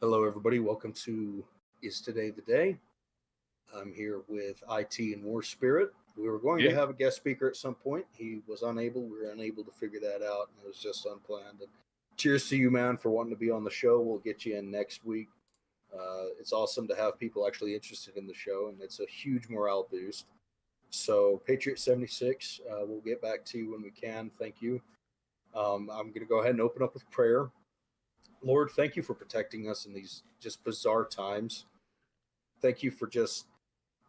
Hello, everybody. Welcome to Is Today the Day? I'm here with IT and WARSPIRIT. We were going to have a guest speaker at some point. He was unable. We were unable to figure that out, and it was just unplanned. And cheers to you, man, for wanting to be on the show. We'll get you in next week. It's awesome to have people actually interested in the show, and it's a huge morale boost. So, Patriot 76, we'll get back to you when we can. Thank you. I'm going to go ahead and open up with prayer. Lord, thank you for protecting us in these just bizarre times. Thank you for just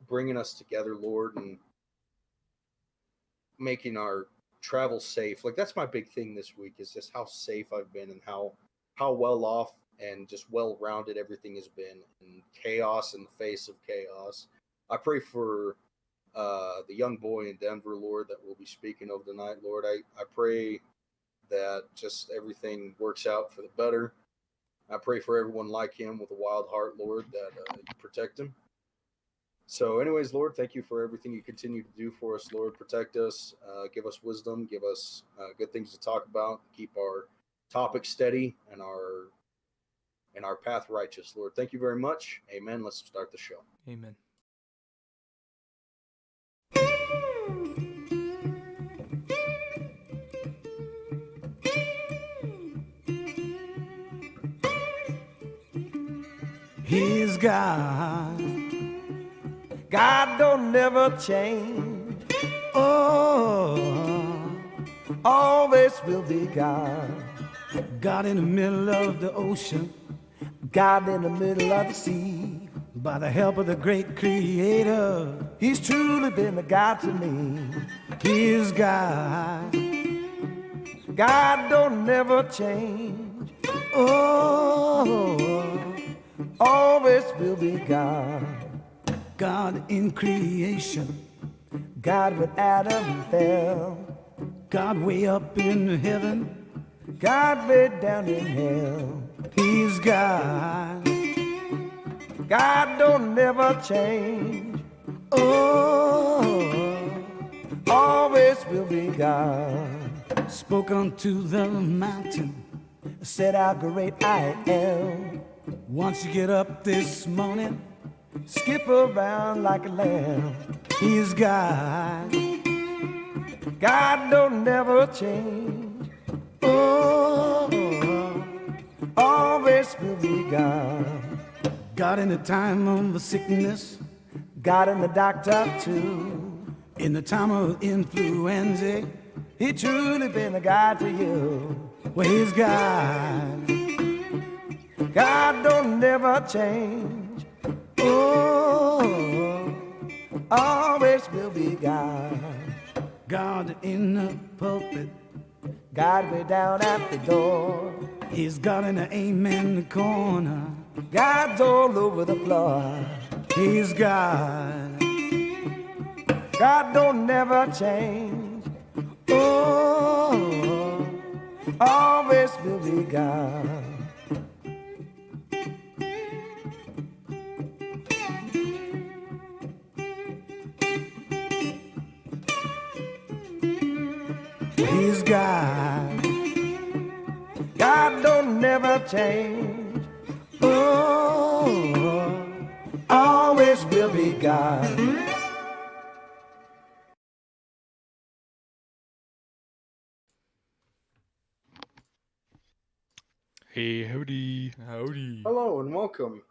bringing us together, Lord, and making our travel safe. Like, that's my big thing this week, is just how safe I've been and how well off and just well-rounded everything has been, and chaos in the face of chaos. I pray for the young boy in Denver, Lord, that we'll be speaking of tonight. Lord, I pray that just everything works out for the better. I pray for everyone like him with a wild heart, Lord, that you protect him. So anyways, Lord, thank you for everything you continue to do for us, Lord. Protect us, give us wisdom, give us good things to talk about, keep our topic steady and our path righteous, Lord. Thank you very much. Amen. Let's start the show. Amen. He's God. God don't never change. Oh, always will be God. God in the middle of the ocean. God in the middle of the sea. By the help of the great Creator, He's truly been a God to me. He is God. God don't never change. Oh, always will be God. God in creation. God when Adam fell. God way up in heaven. God way down in hell. He's God. God don't never change. Oh, always will be God. Spoke unto the mountain, said how great I am. Once you get up this morning, skip around like a lamb. He's God. God don't never change. Oh, always will be God. God in the time of the sickness, God in the doctor too. In the time of influenza, He truly been a God to you. Well, He's God. God don't never change. Oh, always will be God. God in the pulpit, God way down at the door. He's God in the amen corner. God's all over the floor. He's God. God don't never change. Oh, always will be God. He's God. God don't never change. Oh, always will be God. Hey, howdy. Howdy. Hello and welcome.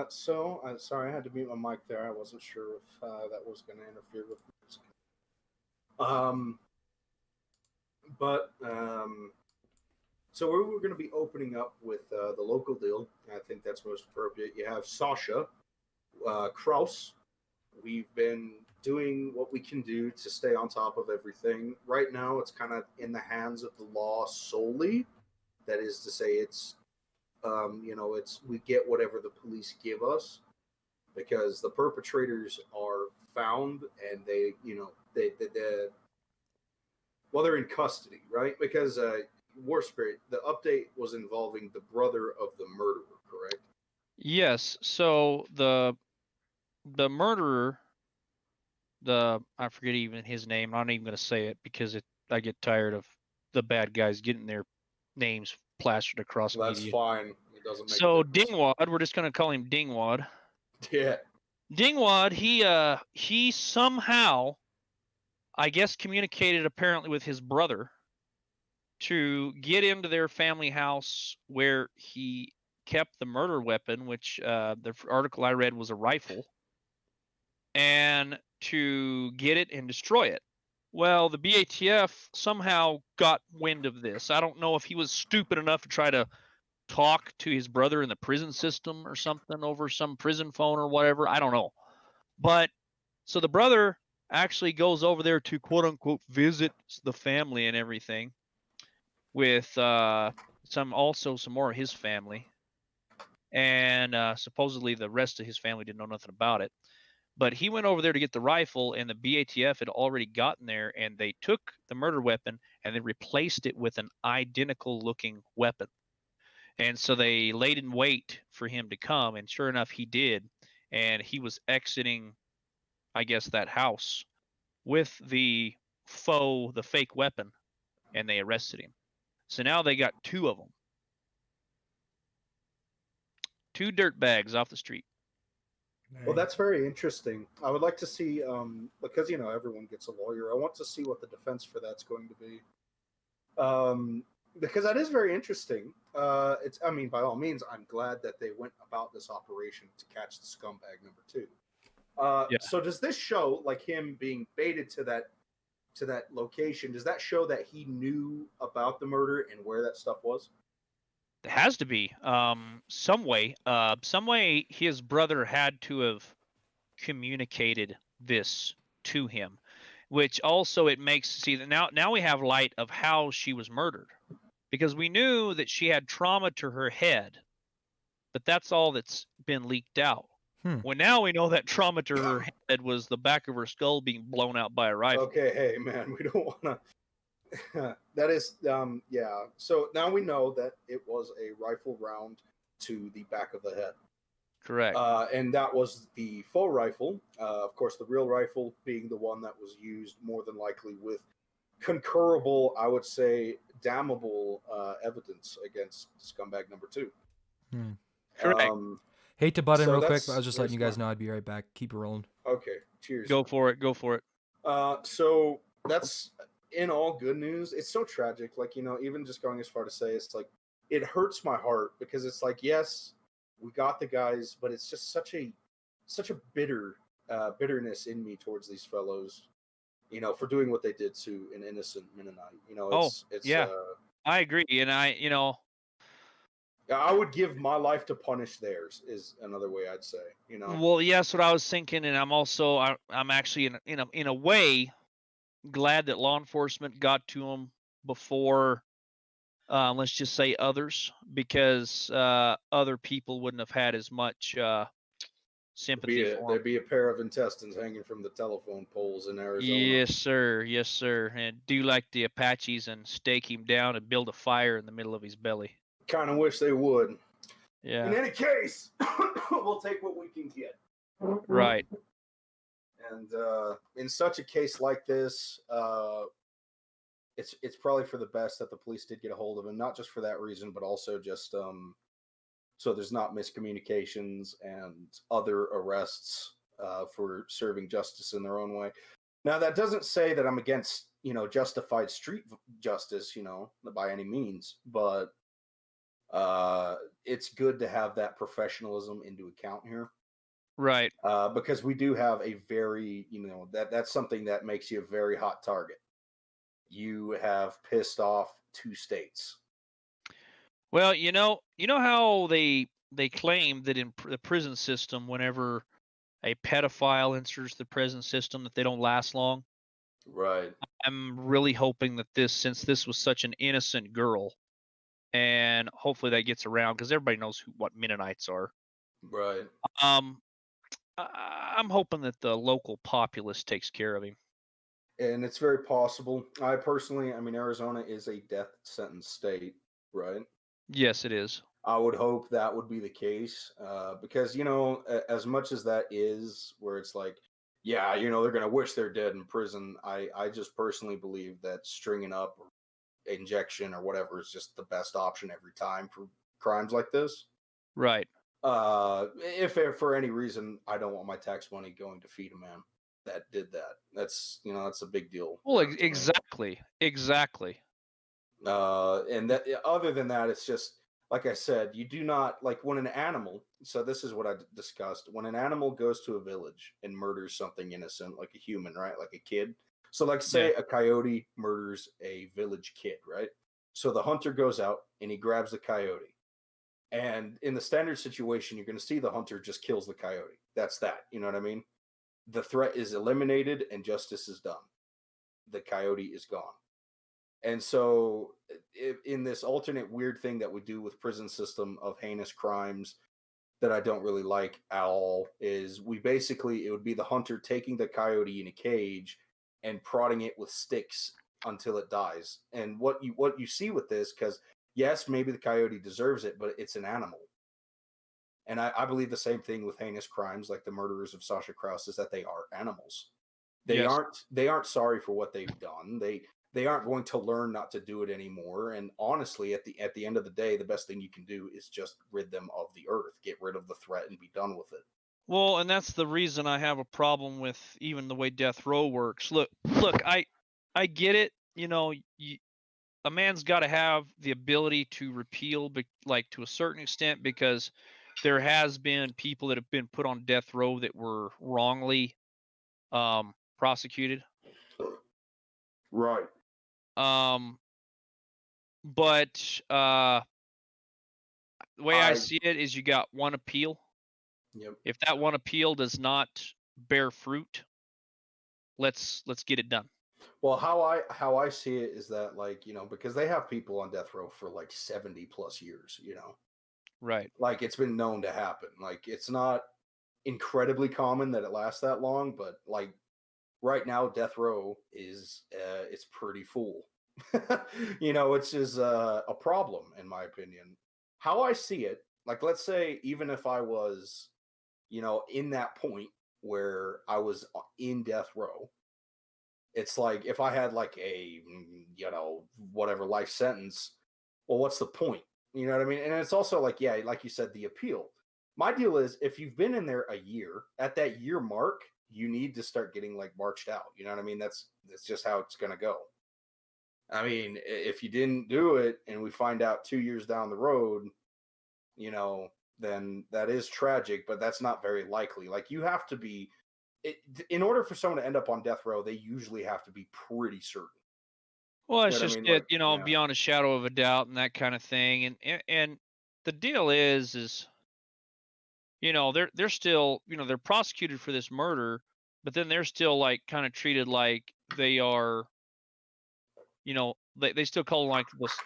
Sorry, I had to mute my mic there. I wasn't sure if that was going to interfere with music. So we're going to be opening up with the local deal. I think that's most appropriate. You have Sasha, Krause. We've been doing what we can do to stay on top of everything. Right now, it's kind of in the hands of the law solely. That is to say, it's we get whatever the police give us, because the perpetrators are found and they're in custody, right? Because WARSPIRIT, the update was involving the brother of the murderer, correct? Yes. So the murderer, I forget even his name. I'm not even going to say it because I get tired of the bad guys getting their names plastered across That's media. fine. Doesn't make So a difference. Dingwad, we're just gonna call him Dingwad. Yeah. Dingwad, he somehow, I guess, communicated apparently with his brother to get into their family house where he kept the murder weapon, which the article I read was a rifle, and to get it and destroy it. Well, the BATF somehow got wind of this. I don't know if he was stupid enough to try to talk to his brother in the prison system or something over some prison phone or whatever. I don't know. But so the brother actually goes over there to quote unquote visit the family and everything with some more of his family. And supposedly the rest of his family didn't know nothing about it. But he went over there to get the rifle, and the BATF had already gotten there, and they took the murder weapon and they replaced it with an identical looking weapon. And so they laid in wait for him to come, and sure enough, he did. And he was exiting, I guess, that house with the fake weapon, and they arrested him. So now they got two of them. Two dirtbags off the street. Well, that's very interesting. I would like to see, because everyone gets a lawyer. I want to see what the defense for that's going to be, because that is very interesting. By all means, I'm glad that they went about this operation to catch the scumbag number 2. Yeah. So does this show, like him being baited to that location? Does that show that he knew about the murder and where that stuff was? It has to be some way his brother had to have communicated this to him, which also it makes that now we have light of how she was murdered, because we knew that she had trauma to her head, but that's all that's been leaked out. Well, now we know that trauma to her head was the back of her skull being blown out by a rifle. Okay, hey man, we don't want to. That is, yeah. So now we know that it was a rifle round to the back of the head. Correct. And that was the faux rifle. Of course, the real rifle being the one that was used more than likely with concurrable, I would say, damnable evidence against scumbag number 2. Correct. Hate to butt in real quick, but I was just letting you guys know I'd be right back. Keep it rolling. Okay, cheers. Go for it. So that's in all good news. It's so tragic. Like, even just going as far to say it's like, it hurts my heart because it's like, yes, we got the guys, but it's just such a bitterness in me towards these fellows, for doing what they did to an innocent Mennonite. I agree. And I would give my life to punish theirs is another way I'd say, Well, yes, what I was thinking, and I'm actually in a way glad that law enforcement got to them before, let's just say others, because other people wouldn't have had as much sympathy for them. There'd be a pair of intestines hanging from the telephone poles in Arizona. Yes, sir. And do like the Apaches and stake him down and build a fire in the middle of his belly. Kind of wish they would. Yeah. In any case, we'll take what we can get. Right. And in such a case like this, it's probably for the best that the police did get a hold of him, not just for that reason, but also just so there's not miscommunications and other arrests for serving justice in their own way. Now, that doesn't say that I'm against, justified street justice, by any means, but it's good to have that professionalism into account here. Right. Because we do have a very, that's something that makes you a very hot target. You have pissed off 2 states. Well, you know how they claim that in the prison system, whenever a pedophile enters the prison system, that they don't last long. Right. I'm really hoping that since this was such an innocent girl, and hopefully that gets around, because everybody knows what Mennonites are. Right. I'm hoping that the local populace takes care of him. And it's very possible. I personally, Arizona is a death sentence state, right? Yes, it is. I would hope that would be the case, because, as much as that is where it's like, yeah, they're going to wish they're dead in prison. I just personally believe that stringing up or injection or whatever is just the best option every time for crimes like this. Right. If for any reason I don't want my tax money going to feed a man that did that, that's that's a big deal. Well, to me. exactly. And that other than that, it's just like I said, you do not like when an animal. So this is what I discussed. When an animal goes to a village and murders something innocent, like a human, right, like a kid. So like say a coyote murders a village kid, right? So the hunter goes out and he grabs the coyote. And in the standard situation, you're going to see the hunter just kills the coyote. That's that. You know what I mean? The threat is eliminated and justice is done. The coyote is gone. And so, in this alternate weird thing that we do with prison system of heinous crimes that I don't really like at all, is we basically, it would be the hunter taking the coyote in a cage and prodding it with sticks until it dies. And what you see with this, because yes, maybe the coyote deserves it, but it's an animal. And I believe the same thing with heinous crimes like the murderers of Sasha Krause, is that they are animals. They aren't sorry for what they've done. They aren't going to learn not to do it anymore. And honestly, at the end of the day, the best thing you can do is just rid them of the earth, get rid of the threat, and be done with it. Well, and that's the reason I have a problem with even the way death row works. Look, I get it. A man's got to have the ability to repeal, like to a certain extent, because there has been people that have been put on death row that were wrongly prosecuted. Right. But the way I see it is you got one appeal. Yep. If that one appeal does not bear fruit, let's get it done. Well, how I see it is that, like, because they have people on death row for like 70 plus years, Right. Like it's been known to happen. Like it's not incredibly common that it lasts that long, but like right now death row is it's pretty full. Which is a problem in my opinion. How I see it, like let's say even if I was, in that point where I was in death row, it's like if I had like a whatever life sentence, well, what's the point? You know what I mean? And it's also like, yeah, like you said, the appeal. My deal is if you've been in there a year, at that year mark, you need to start getting like marched out. You know what I mean? That's just how it's gonna go. I mean, if you didn't do it and we find out 2 years down the road, then that is tragic, but that's not very likely. Like you have to be, in order for someone to end up on death row, they usually have to be pretty certain. Well, it's just it, beyond a shadow of a doubt and that kind of thing. And the deal is they're still, they're prosecuted for this murder, but then they're still like kind of treated like they are, they still call them like this,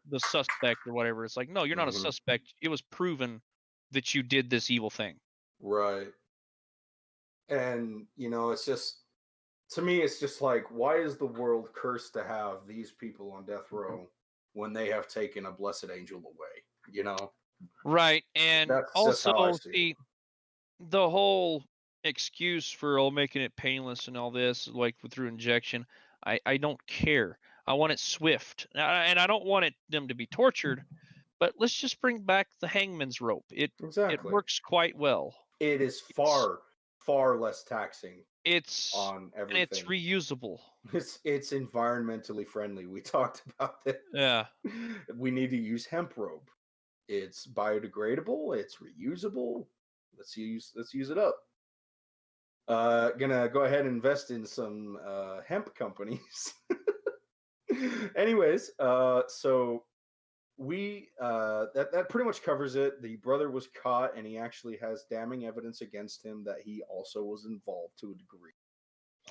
the suspect or whatever. It's like, no, you're not a suspect. It was proven that you did this evil thing. Right. And, it's just, to me, it's just like, why is the world cursed to have these people on death row when they have taken a blessed angel away, Right. And that's also the whole excuse for making it painless and all this, like through injection, I don't care. I want it swift. And I don't want them to be tortured, but let's just bring back the hangman's rope. It works quite well. It is far less taxing. It's on everything. And it's reusable. It's environmentally friendly. We talked about this. Yeah. We need to use hemp rope. It's biodegradable. It's reusable. Let's use it up. Gonna go ahead and invest in some hemp companies. Anyways, so we that pretty much covers it. The brother was caught, and he actually has damning evidence against him that he also was involved to a degree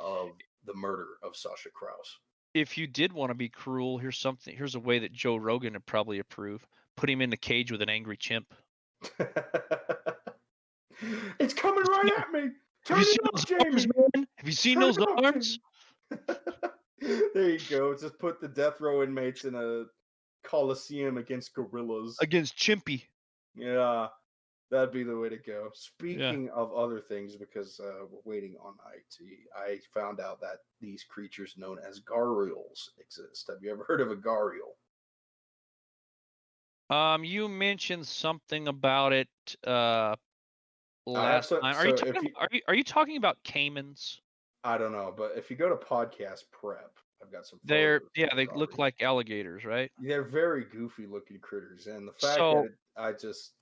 of the murder of Sasha Krause. If you did want to be cruel, here's a way that Joe Rogan would probably approve. Put him in the cage with an angry chimp. It's coming right at me. Turn it up, Jamie. Have you seen those arms? There you go. Just put the death row inmates in a coliseum against gorillas. Against Chimpy. Yeah, that'd be the way to go. Speaking of other things, because we're waiting on IT, I found out that these creatures known as gharials exist. Have you ever heard of a gharial? You mentioned something about it last so, time. so if Are you talking about caimans? I don't know, but if you go to podcast prep, I've got some They photos. look like alligators, right? They're very goofy looking critters, and the fact So that I just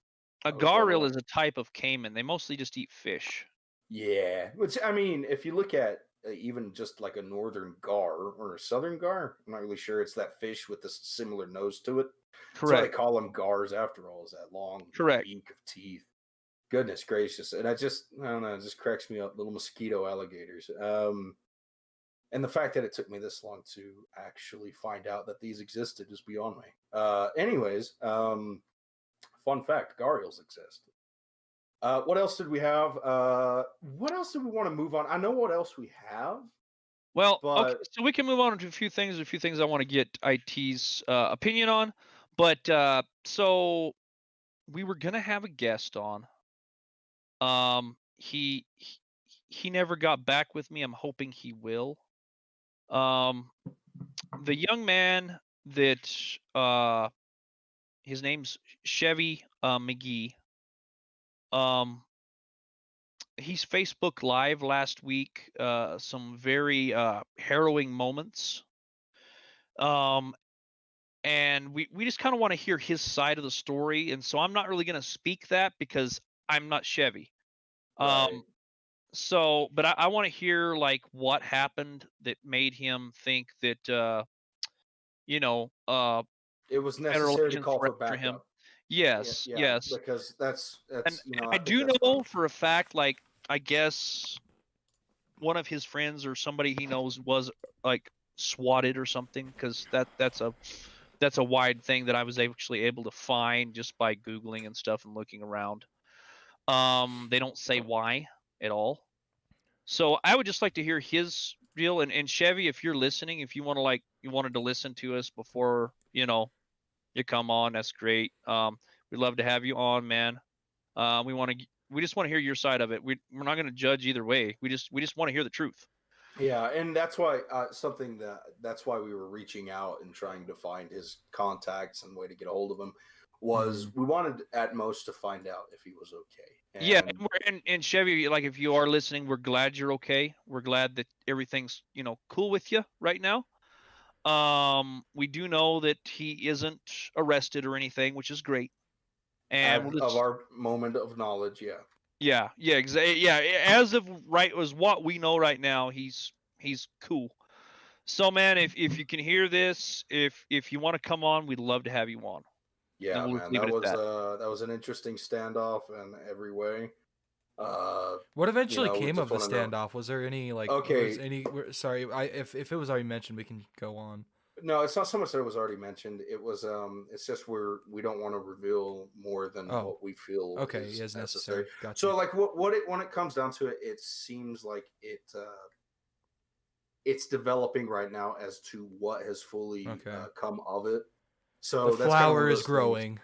a I was wondering, garil is a type of caiman. They mostly just eat fish. yeah. Which I mean, if you look at even just like a northern gar or a southern gar, I'm not really sure. It's that fish with the similar nose to it. That's why they Correct. call them gars after all. Is that long Correct. beak of teeth? Goodness gracious! And I don't know. It just cracks me up. Little mosquito alligators. And the fact that it took me this long to actually find out that these existed is beyond me. Anyways, fun fact: Garials exist. What else did we have? What else did we want to move on? I know what else we have. Well, okay, But so we can move on to a few things. A few things I want to get IT's opinion on. But so we were gonna have a guest on. He never got back with me. I'm hoping he will. The young man that his name's Chevy McGee. He's Facebook Live last week. Some very harrowing moments. And we just kind of want to hear his side of the story, and so I'm not really going to speak that because I'm not Chevy. right. So, but I want to hear like what happened that made him think that It was federal necessary to agents call were for after him. backup. Yes, Yeah, yes. because that's And I I think do that's know fine. for a fact, like I guess one of his friends or somebody he knows was like swatted or something, because that's a wide thing that I was actually able to find just by Googling and stuff and looking around. They don't say why at all. So I would just like to hear his deal. And Chevy, if you're listening, if you wanted to listen to us before, you come on, that's great. We'd love to have you on, man. We just want to hear your side of it. We're not going to judge either way. We just want to hear the truth. Yeah, and that's why that's why we were reaching out and trying to find his contacts and way to get a hold of him was we wanted at most to find out if he was okay. Yeah, And and Chevy, like if you are listening, we're glad you're okay. We're glad that everything's cool with you right now. We do know that he isn't arrested or anything, which is great. And of our moment of knowledge, yeah, as of right as what we know right now, he's cool. So man, if you can hear this, if you want to come on, we'd love to have you on. yeah, And we'll man, leave it at that. that was an interesting standoff in every way. What eventually we came just of the wanna know- standoff? Was there any like? Okay. Was any? Sorry, if it was already mentioned, we can go on. No, it's not so much that it was already mentioned. It was it's just we don't want to reveal more than what we feel is necessary. Gotcha. So like when it comes down to it, it seems like it's developing right now as to what has fully come of it. So the flower is growing.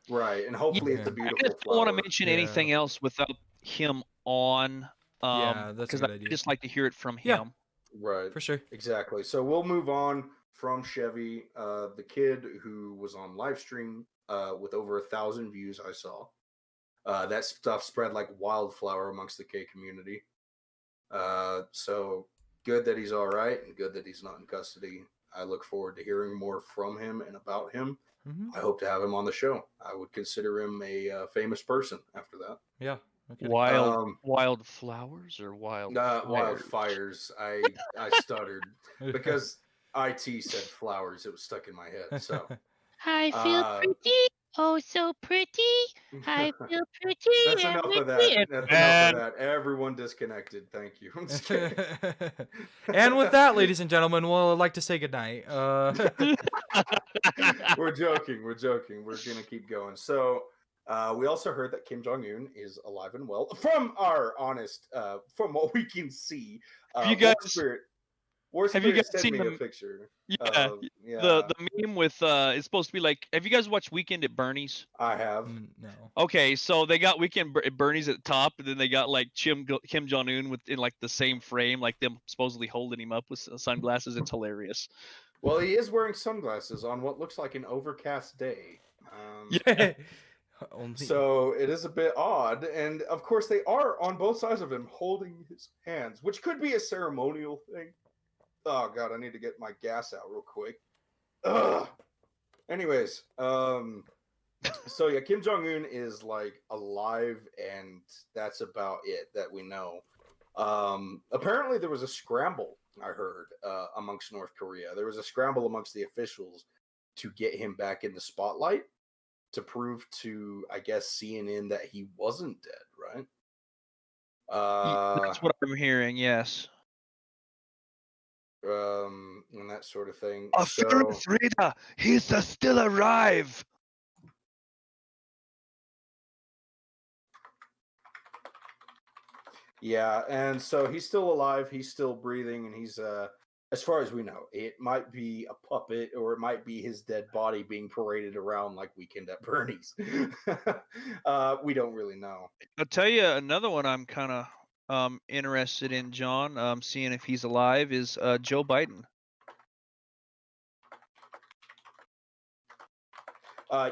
Right, and hopefully it's a beautiful flower. I just don't want to mention anything else without him on. Yeah, that's a good idea. I just like to hear it from him. Right, for sure. Exactly. So we'll move on from Chevy, the kid who was on live stream with over 1,000 views. I saw that stuff spread like wildflower amongst the K community. So good that he's all right, and good that he's not in custody. I look forward to hearing more from him and about him. I hope to have him on the show. I would consider him a famous person after that. Yeah. Okay. Wild flowers or wildfires. I stuttered because IT said flowers. It was stuck in my head. So I feel pretty. Oh, so pretty. I feel pretty. That's enough of that. That's enough of that. Everyone disconnected. Thank you. I'm just kidding. And with that, ladies and gentlemen, we'll like to say goodnight. We're joking. We're gonna keep going. So we also heard that Kim Jong-un is alive and well. From our honest, from what we can see, you guys, WARSPIRIT have you guys sent seen me the a picture? Yeah, the meme with it's supposed to be like. Have you guys watched Weekend at Bernie's? I have. No. Okay, so they got Weekend at Bernie's at the top, and then they got like Kim Jong-un in like the same frame, like them supposedly holding him up with sunglasses. It's hilarious. Well, he is wearing sunglasses on what looks like an overcast day. Yeah. Only. So it is a bit odd, and of course they are on both sides of him holding his hands, which could be a ceremonial thing. Oh god, I need to get my gas out real quick. Ugh. Anyways, so yeah, Kim Jong-un is like alive, and that's about it that we know. Apparently there was a scramble, I heard, amongst North Korea. There was a scramble amongst the officials to get him back in the spotlight to prove to, I guess, CNN that he wasn't dead, right? That's what I'm hearing, yes. And that sort of thing. Frida, he's still alive. Yeah, and so he's still alive, he's still breathing, and he's as far as we know, it might be a puppet or it might be his dead body being paraded around like Weekend at Bernie's. We don't really know. I'll tell you another one I'm kind of interested in, John, seeing if he's alive, is Joe Biden.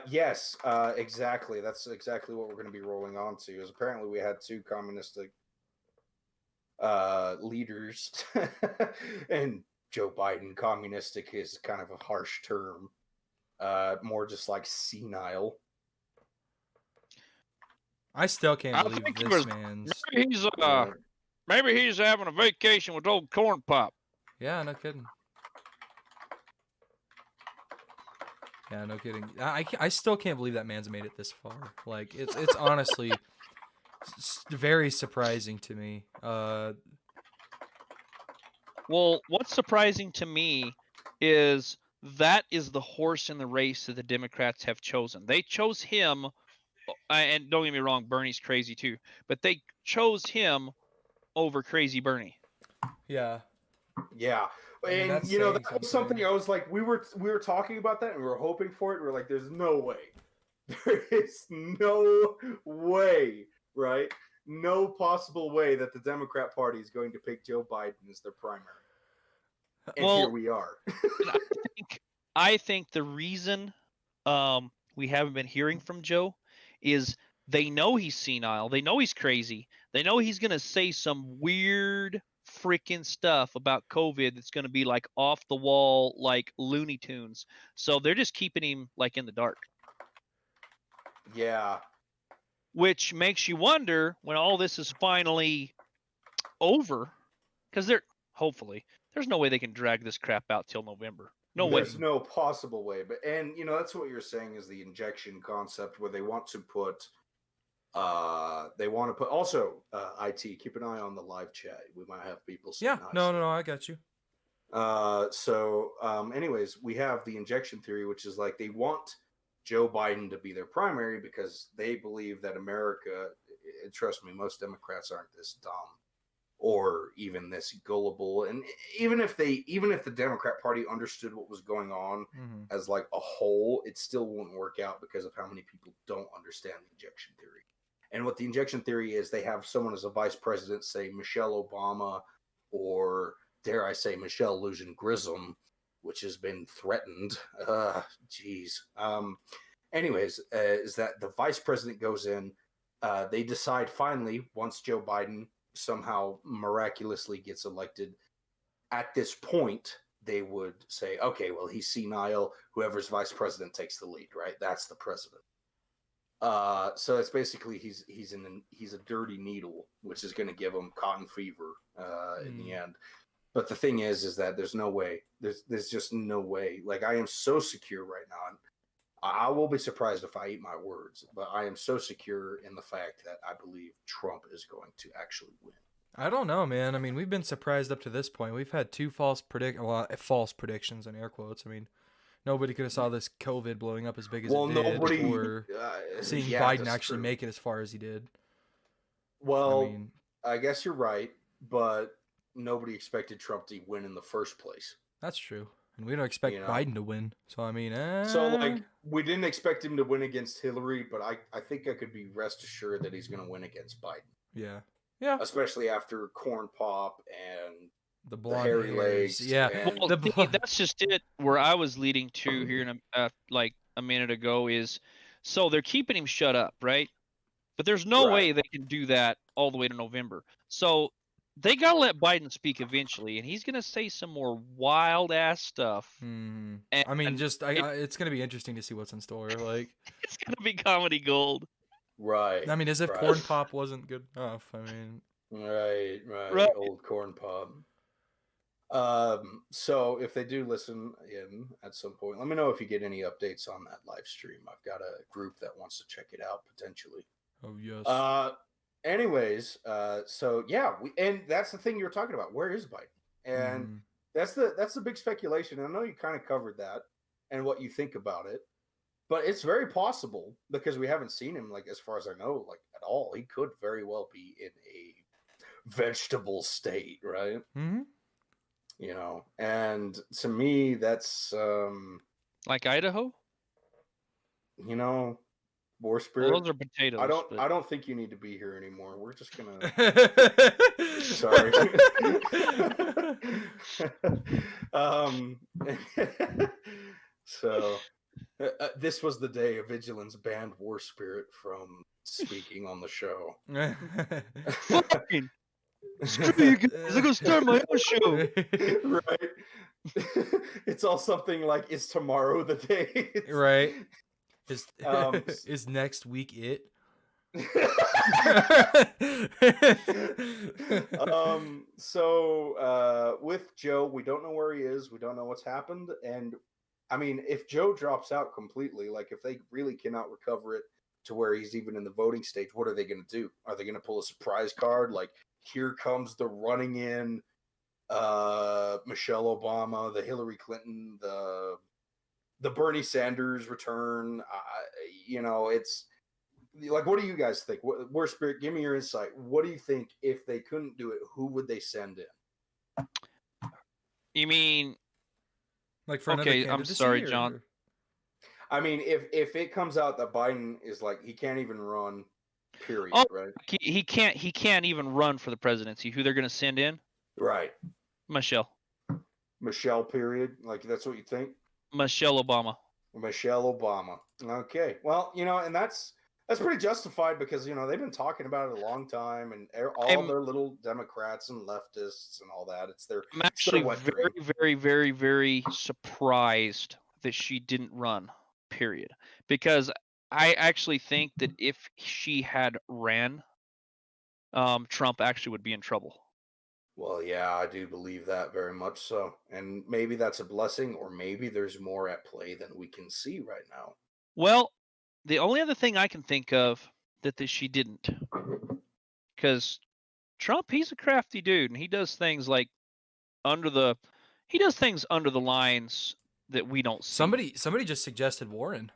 Yes, exactly. That's exactly what we're going to be rolling on to. Is apparently we had two communistic leaders, and Joe Biden. Communistic is kind of a harsh term. More just like senile. I still can't I believe think he this was- man's. Maybe he's having a vacation with old Corn Pop. Yeah, no kidding. Yeah, no kidding. I still can't believe that man's made it this far. Like it's honestly very surprising to me. Well, what's surprising to me is that is the horse in the race that the Democrats have chosen. They chose him, and don't get me wrong, Bernie's crazy too, but they chose him over Crazy Bernie. Yeah. Yeah. I mean, And that's you know, saying that was something I was like, we were talking about that and we were hoping for it. We were like, there's no way. There is no way, right? No possible way that the Democrat Party is going to pick Joe Biden as their primary. And Well, here we are. I think the reason we haven't been hearing from Joe is they know he's senile. They know he's crazy. They know he's going to say some weird freaking stuff about COVID that's going to be like off the wall, like Looney Tunes. So they're just keeping him like in the dark. Yeah. Which makes you wonder when all this is finally over, because hopefully there's no way they can drag this crap out till November. No way. There's no possible way. But and you know, that's what you're saying is the injection concept where they want to put also IT, keep an eye on the live chat. We might have people saying Yeah. No, I got you. Anyways, we have the injection theory, which is like they want Joe Biden to be their primary because they believe that America, trust me, most Democrats aren't this dumb or even this gullible. And even if the Democrat Party understood what was going on as like a whole, it still won't work out because of how many people don't understand the injection theory. And what the injection theory is, they have someone as a vice president, say Michelle Obama, or dare I say Michelle Lujan Grissom, which has been threatened. Anyways, is that the vice president goes in, they decide finally, once Joe Biden somehow miraculously gets elected, at this point, they would say, okay, well, he's senile. Whoever's vice president takes the lead, right? That's the president. So it's basically he's a dirty needle, which is going to give him cotton fever in the end. But the thing is that there's no way. There's just no way. Like, I am so secure right now. And I will be surprised if I eat my words, but I am so secure in the fact that I believe Trump is going to actually win. I don't know, man. I mean, we've been surprised up to this point. We've had two false predictions in air quotes. I mean, nobody could have saw this COVID blowing up as big as it did, or seeing Biden actually make it as far as he did. Well, I guess you're right, but nobody expected Trump to win in the first place. That's true. And we don't expect Biden to win. So, I mean... So, like, we didn't expect him to win against Hillary, but I think I could be rest assured that he's going to win against Biden. Yeah. Yeah. Especially after Corn Pop and the hairy legs. Yeah. Well, that's just it where I was leading to here in like a minute ago is, so they're keeping him shut up, right? But there's no way they can do that all the way to November. So they got to let Biden speak eventually, and he's going to say some more wild ass stuff. Hmm. And I mean, it's going to be interesting to see what's in store. Like, it's going to be comedy gold. Right. I mean, as if Corn Pop wasn't good enough. I mean, right. Old Corn Pop. So if they do listen in at some point, let me know if you get any updates on that live stream. I've got a group that wants to check it out potentially. Oh yes. Anyways, so yeah, and that's the thing you were talking about. Where is Biden? And that's the big speculation. And I know you kind of covered that and what you think about it, but it's very possible because we haven't seen him, like, as far as I know, like, at all. He could very well be in a vegetable state, right? Mm-hmm. You know, and to me, that's like Idaho. You know, WARSPIRIT. Well, those are potatoes. I don't think you need to be here anymore. We're just gonna. Sorry. So, this was the day Evigilans banned WARSPIRIT from speaking on the show. Fucking screw you guys! I'm gonna start my own show. Right. It's all something like, "Is tomorrow the day?" Right. Is next week it? So with Joe, we don't know where he is. We don't know what's happened. And I mean, if Joe drops out completely, like if they really cannot recover it to where he's even in the voting stage, what are they going to do? Are they going to pull a surprise card? Like, here comes the running in Michelle Obama, the Hillary Clinton, the Bernie Sanders return. You know, it's like, what do you guys think? WARSPIRIT, give me your insight. What do you think if they couldn't do it? Who would they send in? You mean? Like for okay, I'm sorry, John. I mean, if it comes out that Biden is like, he can't even run, period, right? He can't even run for the presidency. Who they're going to send in? Right. Michelle, period. Like, that's what you think? Michelle Obama. Okay. Well, you know, and that's pretty justified because, you know, they've been talking about it a long time, and all their little Democrats and leftists and all that. I'm actually very, very, very surprised that she didn't run, period. Because I actually think that if she had ran, Trump actually would be in trouble. Well, yeah, I do believe that very much so. And maybe that's a blessing, or maybe there's more at play than we can see right now. Well, the only other thing I can think of that she didn't, because Trump, he's a crafty dude, and he does things like under the lines that we don't see. Somebody just suggested Warren.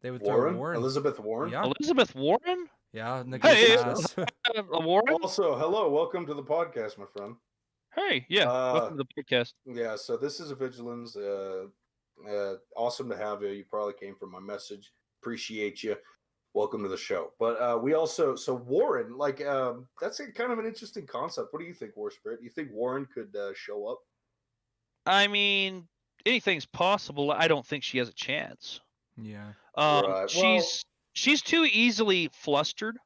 They would Warren? throw Warren. Elizabeth Warren? Yeah. Elizabeth Warren? Yeah. Hey, Warren? Also, hello, welcome to the podcast, my friend. Hey, yeah, welcome to the podcast. Yeah, so this is Evigilans. Awesome to have you. You probably came from my message. Appreciate you. Welcome to the show. But we also, so Warren, like, that's kind of an interesting concept. What do you think, WARSPIRIT? Do you think Warren could show up? I mean, anything's possible. I don't think she has a chance. Yeah. Right. She's too easily flustered.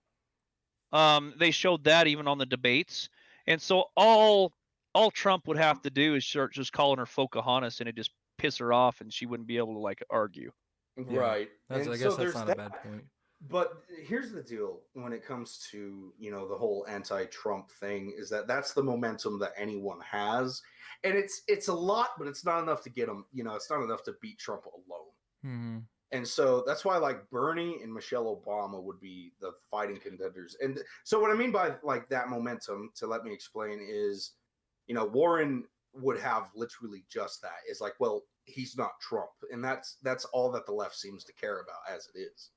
They showed that even on the debates. And so all Trump would have to do is start just calling her Pocahontas, and it just piss her off, and she wouldn't be able to, like, argue. Yeah. Right. I guess that's not a bad point. But here's the deal when it comes to, you know, the whole anti-Trump thing, is that's the momentum that anyone has. And it's a lot, but it's not enough to get them, you know, it's not enough to beat Trump alone. Mm-hmm. And so that's why, like, Bernie and Michelle Obama would be the fighting contenders. And so what I mean by, like, that momentum, to let me explain, is, you know, Warren would have literally just that. Is like, well, he's not Trump. And that's all that the left seems to care about as it is.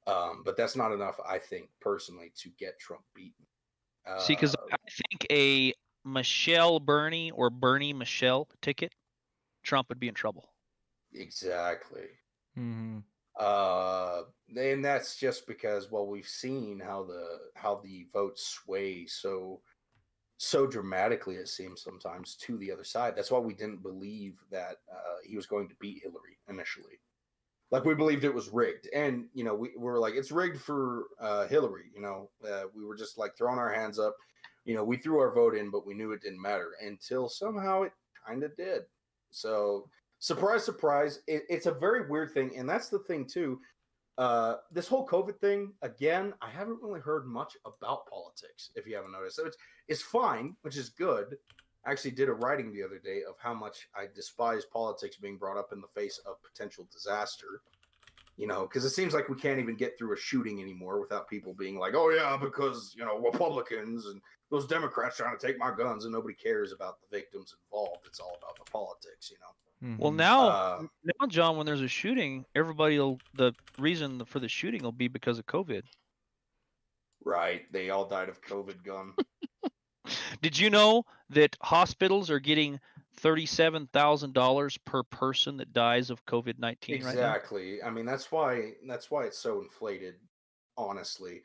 But that's not enough, I think, personally, to get Trump beaten. See, because I think a Michelle Bernie or Bernie Michelle ticket, Trump would be in trouble. Exactly. Mm-hmm. And that's just because, well, we've seen how the votes sway so so dramatically, it seems sometimes, to the other side. That's why we didn't believe that he was going to beat Hillary initially. Like, we believed it was rigged, and we were like, it's rigged for Hillary. We were just like throwing our hands up. We threw our vote in, but we knew it didn't matter until somehow it kind of did. So, surprise, surprise, it's a very weird thing, and that's the thing too. This whole COVID thing, again, I haven't really heard much about politics, if you haven't noticed. So it's fine, which is good. I actually did a writing the other day of how much I despise politics being brought up in the face of potential disaster. Because it seems like we can't even get through a shooting anymore without people being like, oh, yeah, because, Republicans and those Democrats trying to take my guns, and nobody cares about the victims involved. It's all about the politics, Well, now, John, when there's a shooting, the reason for the shooting will be because of COVID. Right. They all died of COVID, gun. Did you know that hospitals are getting $37,000 per person that dies of COVID-19 exactly. right now? I mean, that's why it's so inflated, honestly.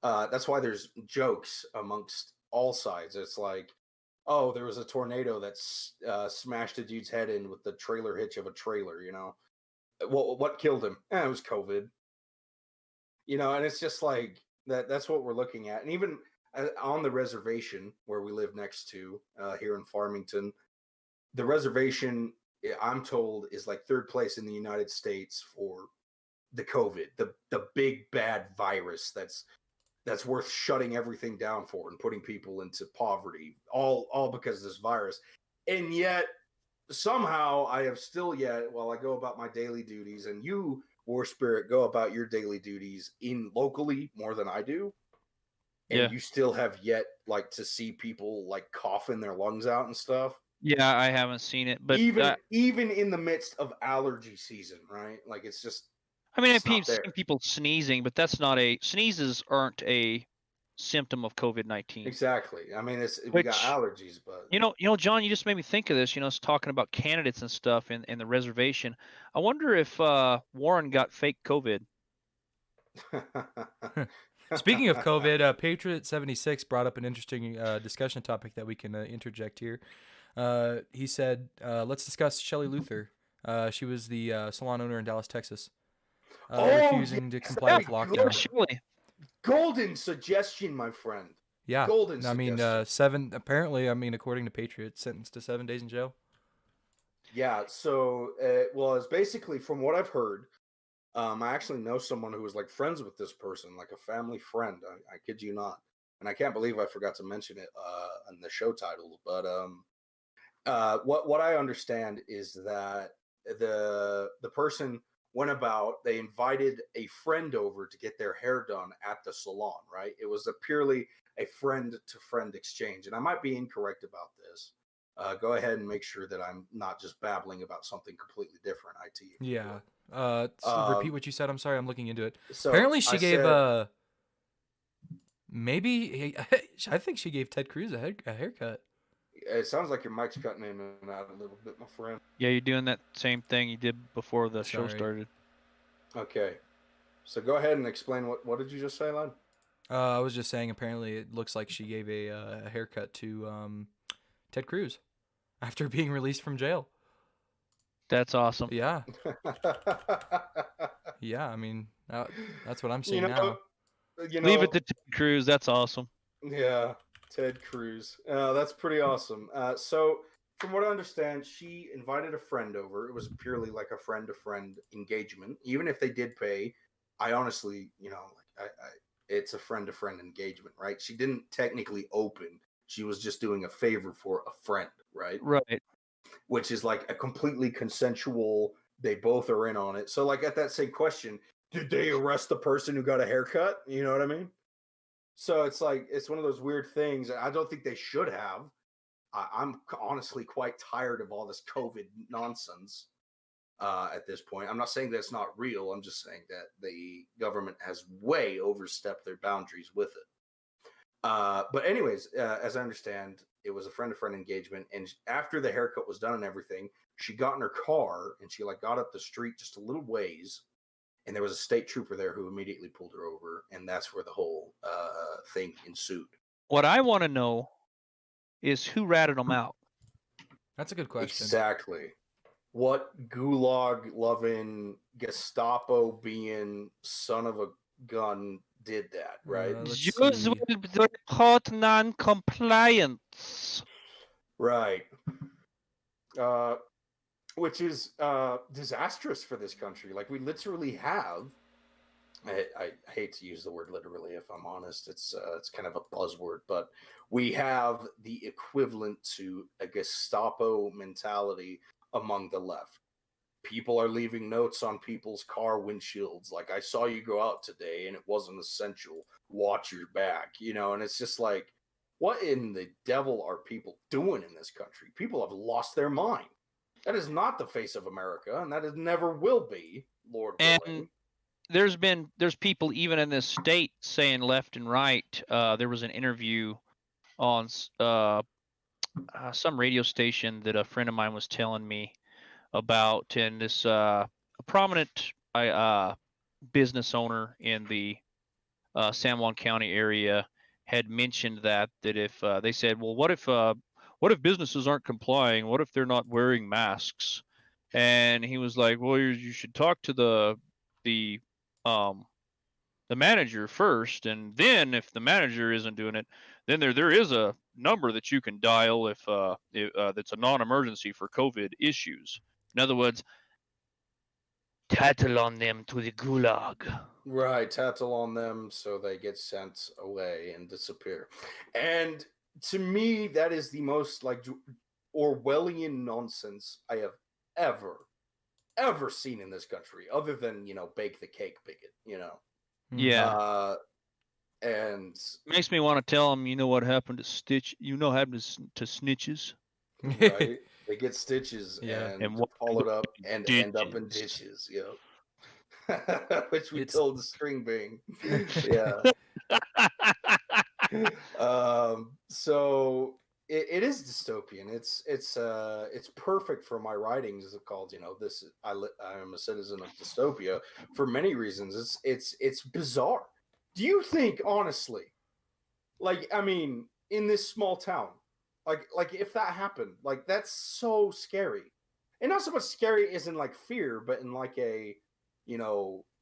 That's why there's jokes amongst all sides. It's like, oh, there was a tornado that smashed a dude's head in with the trailer hitch of a trailer, What killed him? It was COVID. And it's just like that's what we're looking at. And even on the reservation where we live next to here in Farmington, the reservation, I'm told, is like third place in the United States for the COVID, the big bad virus that's worth shutting everything down for and putting people into poverty, all because of this virus. And yet somehow I have still yet, while I go about my daily duties, and you, War Spirit, go about your daily duties locally more than I do, and you still have yet like to see people like coughing their lungs out and stuff. Yeah, I haven't seen it, but even in the midst of allergy season, right? Like, it's just. I mean, I've seen people sneezing, but sneezes aren't a symptom of COVID-19. Exactly. I mean, we got allergies, but John, you just made me think of this. It's talking about candidates and stuff in the reservation. I wonder if Warren got fake COVID. Speaking of COVID, Patriot 76 brought up an interesting discussion topic that we can interject here. He said, let's discuss Shelley Luther. She was the salon owner in Dallas, Texas, refusing to comply with lockdown. Golden suggestion, my friend. Yeah. Golden suggestion. Apparently, according to Patriot, sentenced to 7 days in jail. Yeah, so it was basically, from what I've heard, I actually know someone who was like friends with this person, like a family friend. I kid you not. And I can't believe I forgot to mention it in the show title. But what I understand is that the person went about, they invited a friend over to get their hair done at the salon, right? It was purely a friend-to-friend exchange. And I might be incorrect about this. Go ahead and make sure that I'm not just babbling about something completely different, IT. Yeah. Repeat what you said. I'm sorry. I'm looking into it. So apparently she gave I think she gave Ted Cruz a haircut. It sounds like your mic's cutting in and out a little bit, my friend. Yeah, you're doing that same thing you did before the show started. Okay. So go ahead and explain what did you just say, Lad? I was just saying apparently it looks like she gave a haircut to Ted Cruz after being released from jail. That's awesome. Yeah. Yeah, that's what I'm seeing now. Leave it to Ted Cruz. That's awesome. Yeah, Ted Cruz. That's pretty awesome. So from what I understand, she invited a friend over. It was purely like a friend-to-friend engagement. Even if they did pay, I honestly, it's a friend-to-friend engagement, right? She didn't technically open. She was just doing a favor for a friend, right? Right. Which is like a completely consensual, they both are in on it. So like at that same question, did they arrest the person who got a haircut? You know what I mean? So it's like, it's one of those weird things. I don't think they should have. I'm honestly quite tired of all this COVID nonsense at this point. I'm not saying that it's not real. I'm just saying that the government has way overstepped their boundaries with it. But anyways, as I understand, it was a friend-to-friend engagement. And after the haircut was done and everything, she got in her car and she got up the street just a little ways. And there was a state trooper there who immediately pulled her over. And that's where the whole thing ensued. What I want to know is who ratted them out. That's a good question. Exactly. What gulag-loving, Gestapo-being son of a gun did that, right? Jews will report non-compliance. Right. Which is disastrous for this country. Like, we literally have... I hate to use the word literally, if I'm honest. It's kind of a buzzword, but we have the equivalent to a Gestapo mentality among the left. People are leaving notes on people's car windshields, like, I saw you go out today and it wasn't essential. Watch your back, and it's just like, what in the devil are people doing in this country? People have lost their mind. That is not the face of America, and that is never will be, Lord willing. There's people even in this state saying left and right. There was an interview on some radio station that a friend of mine was telling me about, and this a prominent business owner in the San Juan County area had mentioned that if they said, well, what if businesses aren't complying? What if they're not wearing masks? And he was like, well, you should talk to the manager first, and then if the manager isn't doing it, then there is a number that you can dial if that's a non-emergency for COVID issues. In other words, tattle on them to the gulag. Right, tattle on them so they get sent away and disappear. And to me, that is the most like Orwellian nonsense I have ever seen in this country, other than bake the cake bigot. Yeah. And makes me want to tell them, what happened to Stitch? Happened to snitches. Right, they get stitches and followed up and ditches. End up in ditches. Which we told the string being. Yeah. So it is dystopian. It's perfect for my writings. It's called, I am a citizen of dystopia for many reasons. It's bizarre. Do you think, honestly, like, I mean, in this small town, like if that happened, like, that's so scary. And not so much scary as in like fear, but in like a,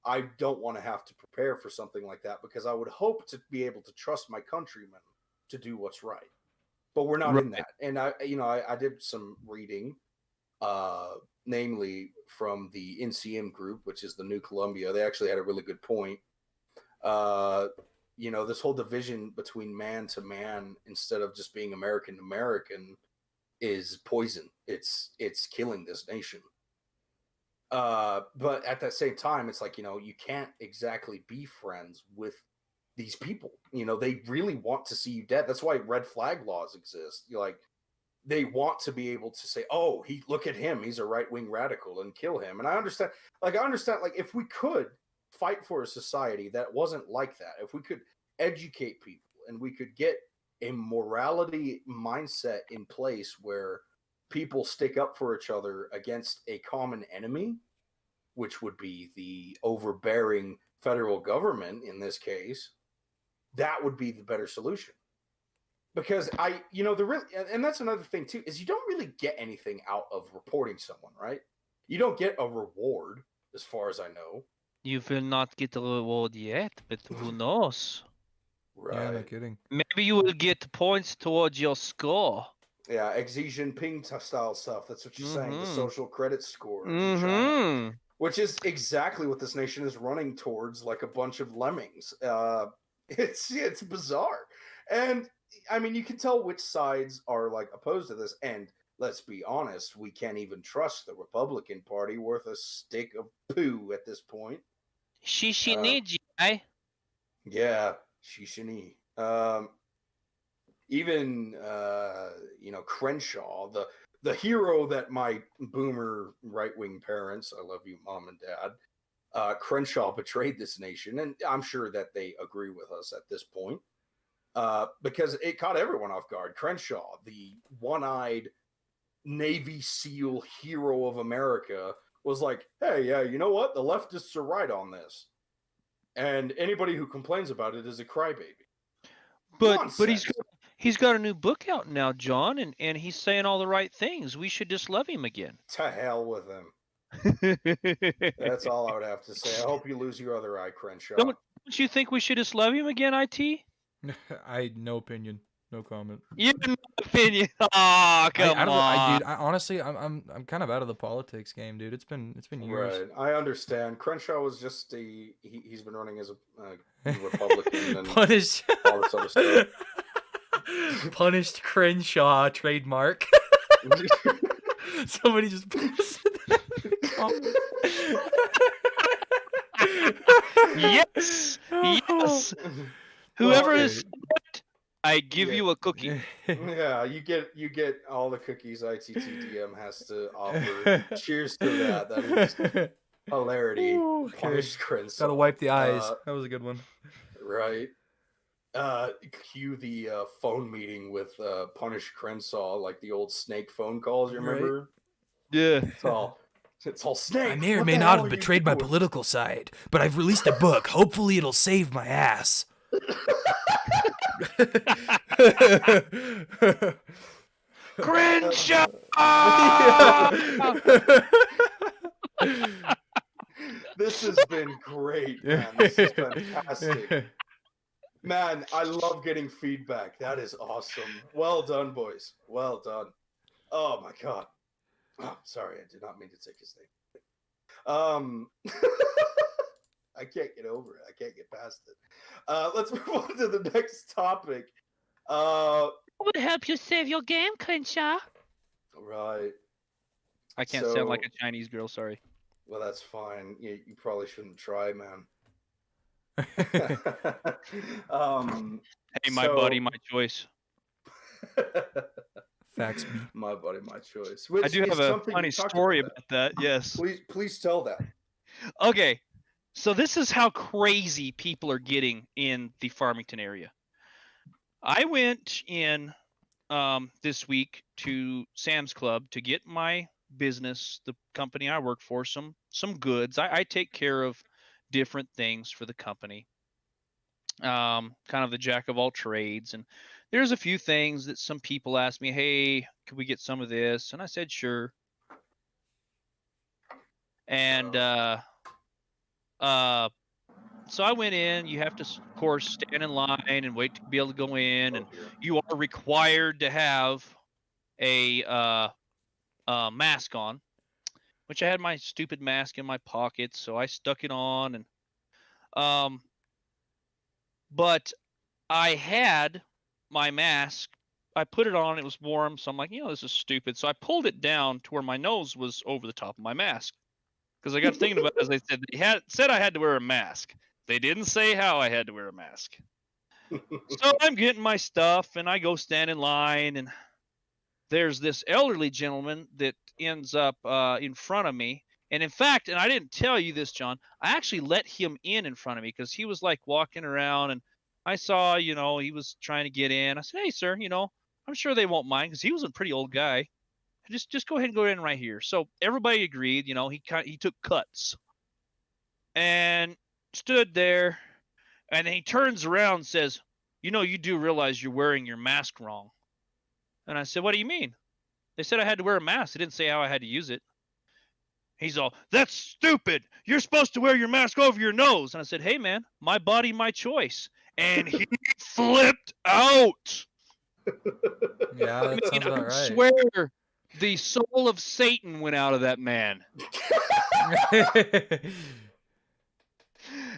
I don't want to have to prepare for something like that, because I would hope to be able to trust my countrymen to do what's right. But we're not in that. And I did some reading, namely from the NCM group, which is the New Columbia. They actually had a really good point. This whole division between man to man instead of just being American to American is poison. It's killing this nation. But at that same time, it's like, you can't exactly be friends with these people. They really want to see you dead. That's why red flag laws exist. They want to be able to say, oh, look at him, he's a right-wing radical, and kill him. And I understand, like, if we could fight for a society that wasn't like that, if we could educate people and we could get a morality mindset in place where people stick up for each other against a common enemy, which would be the overbearing federal government in this case, that would be the better solution. Because and that's another thing too, is you don't really get anything out of reporting someone, right? You don't get a reward, as far as I know. You will not get a reward yet, but who knows? Right. Yeah, no kidding. Maybe you will get points towards your score. Yeah, Xi Jinping style stuff. That's what you're saying. The social credit score. Which is exactly what this nation is running towards, like a bunch of lemmings. It's bizarre. And I mean, you can tell which sides are like opposed to this. And let's be honest, we can't even trust the Republican Party worth a stick of poo at this point. Shishiniji, Yeah, Shishini. Even Crenshaw, the hero that my boomer right-wing parents, I love you, Mom and Dad, Crenshaw betrayed this nation, and I'm sure that they agree with us at this point, because it caught everyone off guard. Crenshaw, the one-eyed Navy SEAL hero of America, was like, hey, yeah, you know what? The leftists are right on this. And anybody who complains about it is a crybaby. But He's got a new book out now, John, and he's saying all the right things. We should just love him again. To hell with him. That's all I would have to say. I hope you lose your other eye, Crenshaw. Don't you think we should just love him again, IT? No opinion. No comment. You have no opinion. Oh, come on. Dude, honestly, I'm kind of out of the politics game, dude. It's been years. Right, I understand. Crenshaw was just he's been running as a Republican and Punished. all this other stuff. Punished Crenshaw trademark. Somebody just posted that in the comments. Yes. Yes. Whoever is, I give you a cookie. Yeah, you get all the cookies ITTDM has to offer. Cheers to that. That is hilarity. Punished Crenshaw. Gotta wipe the eyes. That was a good one. Right. Cue the phone meeting with Punished Crenshaw, like the old Snake phone calls. You remember? Right. Yeah. It's all Snake. I may or may not have betrayed my political side, but I've released a book. Hopefully, it'll save my ass. Crenshaw! This has been great, man. This is fantastic. Man, I love getting feedback. That is awesome. Well done, boys. Well done. Oh my god. Oh, sorry, I did not mean to take his name. I can't get over it. I can't get past it. Let's move on to the next topic. What would help you save your game, Crenshaw? Right. I can't sound like a Chinese girl, sorry. Well, that's fine. You probably shouldn't try, man. Hey, my buddy, my choice. Facts me. My buddy, my choice. I do have a funny story about that. Yes. Please tell that. Okay, so this is how crazy people are getting in the Farmington area. I went in this week to Sam's Club to get my business, the company I work for, some goods. I take care of different things for the company. Kind of the jack of all trades, and there's a few things that some people ask me, hey, could we get some of this? And I said, sure. And so I went in. You have to, of course, stand in line and wait to be able to go in, and you are required to have a mask on, which I had my stupid mask in my pocket, so I stuck it on, and but I had my mask, I put it on, it was warm, so I'm like, this is stupid. So I pulled it down to where my nose was over the top of my mask. Because I got thinking about it, as they said I had to wear a mask. They didn't say how I had to wear a mask. So I'm getting my stuff, and I go stand in line, and there's this elderly gentleman that ends up in front of me. And in fact, and I didn't tell you this, John, I actually let him in front of me because he was like walking around, and I saw, he was trying to get in. I said, hey, sir, I'm sure they won't mind because he was a pretty old guy. Just go ahead and go in right here. So everybody agreed, he took cuts and stood there, and then he turns around and says, you do realize you're wearing your mask wrong. And I said, what do you mean? They said I had to wear a mask. They didn't say how I had to use it. He's all, that's stupid. You're supposed to wear your mask over your nose. And I said, hey, man, my body, my choice. And he flipped out. Yeah, that sounds about right. I swear the soul of Satan went out of that man.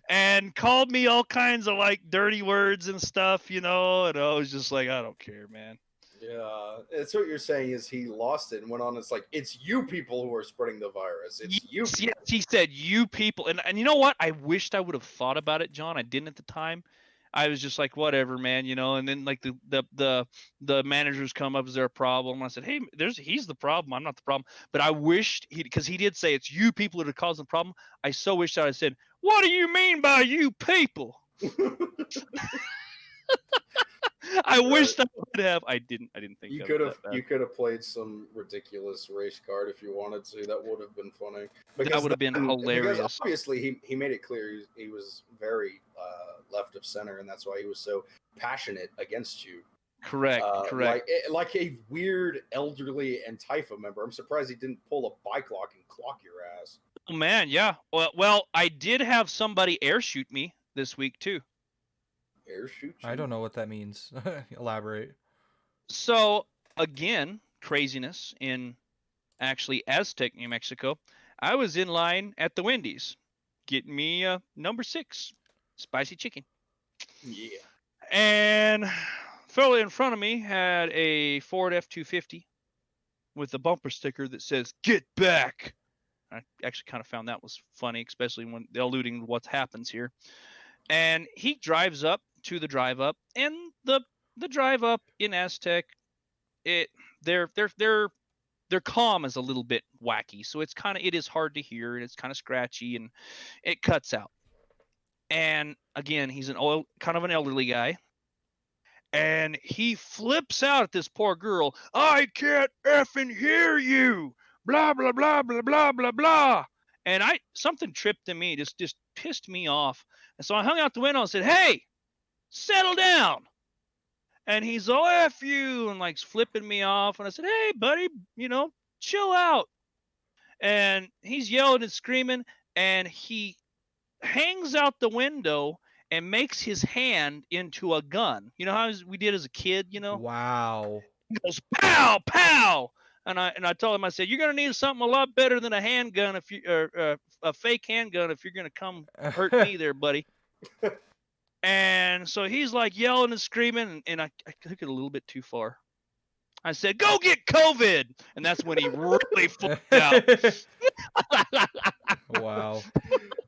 And called me all kinds of like dirty words and stuff, and I was just like, I don't care, man. Yeah, it's what you're saying is he lost it and went on. It's like, it's you people who are spreading the virus. It's you. Yes, he said you people. And you know what? I wished I would have thought about it, John. I didn't at the time. I was just like, whatever, man, and then like the managers come up, is there a problem? And I said, hey, he's the problem. I'm not the problem. But I wished because he did say it's you people that are causing the problem. I so wished I had said, what do you mean by you people? I wished I would have. I didn't think you could have played some ridiculous race card if you wanted to. That would have been funny. That would have been hilarious. Because obviously he made it clear he was very left of center, and that's why he was so passionate against you. Correct. Like a weird elderly Antifa member. I'm surprised he didn't pull a bike lock and clock your ass. Oh man, yeah. Well, I did have somebody air shoot me this week too. Air shoot you? I don't know what that means. Elaborate. So again, craziness in actually Aztec, New Mexico. I was in line at the Wendy's getting me number 6 spicy chicken. Yeah. And fellow in front of me had a Ford F-250 with a bumper sticker that says "Get back." I actually kind of found that was funny, especially when alluding to what happens here. And he drives up to the drive up, and the drive up in Aztec, their comm is a little bit wacky, so it is hard to hear, and it's kind of scratchy, and it cuts out. And again, he's kind of an elderly guy, and he flips out at this poor girl. "I can't effing hear you. Blah blah blah blah blah blah blah." And something tripped in me, just pissed me off. And so I hung out the window and said, "Hey, settle down." And he's all "F you," and like flipping me off. And I said, "Hey, buddy, chill out." And he's yelling and screaming, and he hangs out the window and makes his hand into a gun. You know how we did as a kid, Wow. He goes, "Pow, pow." And I told him, I said, "You're going to need something a lot better than a handgun a fake handgun if you're going to come hurt me there, buddy." And so he's like yelling and screaming, and I took it a little bit too far. I said, "Go get COVID." And that's when he really flipped out. Wow.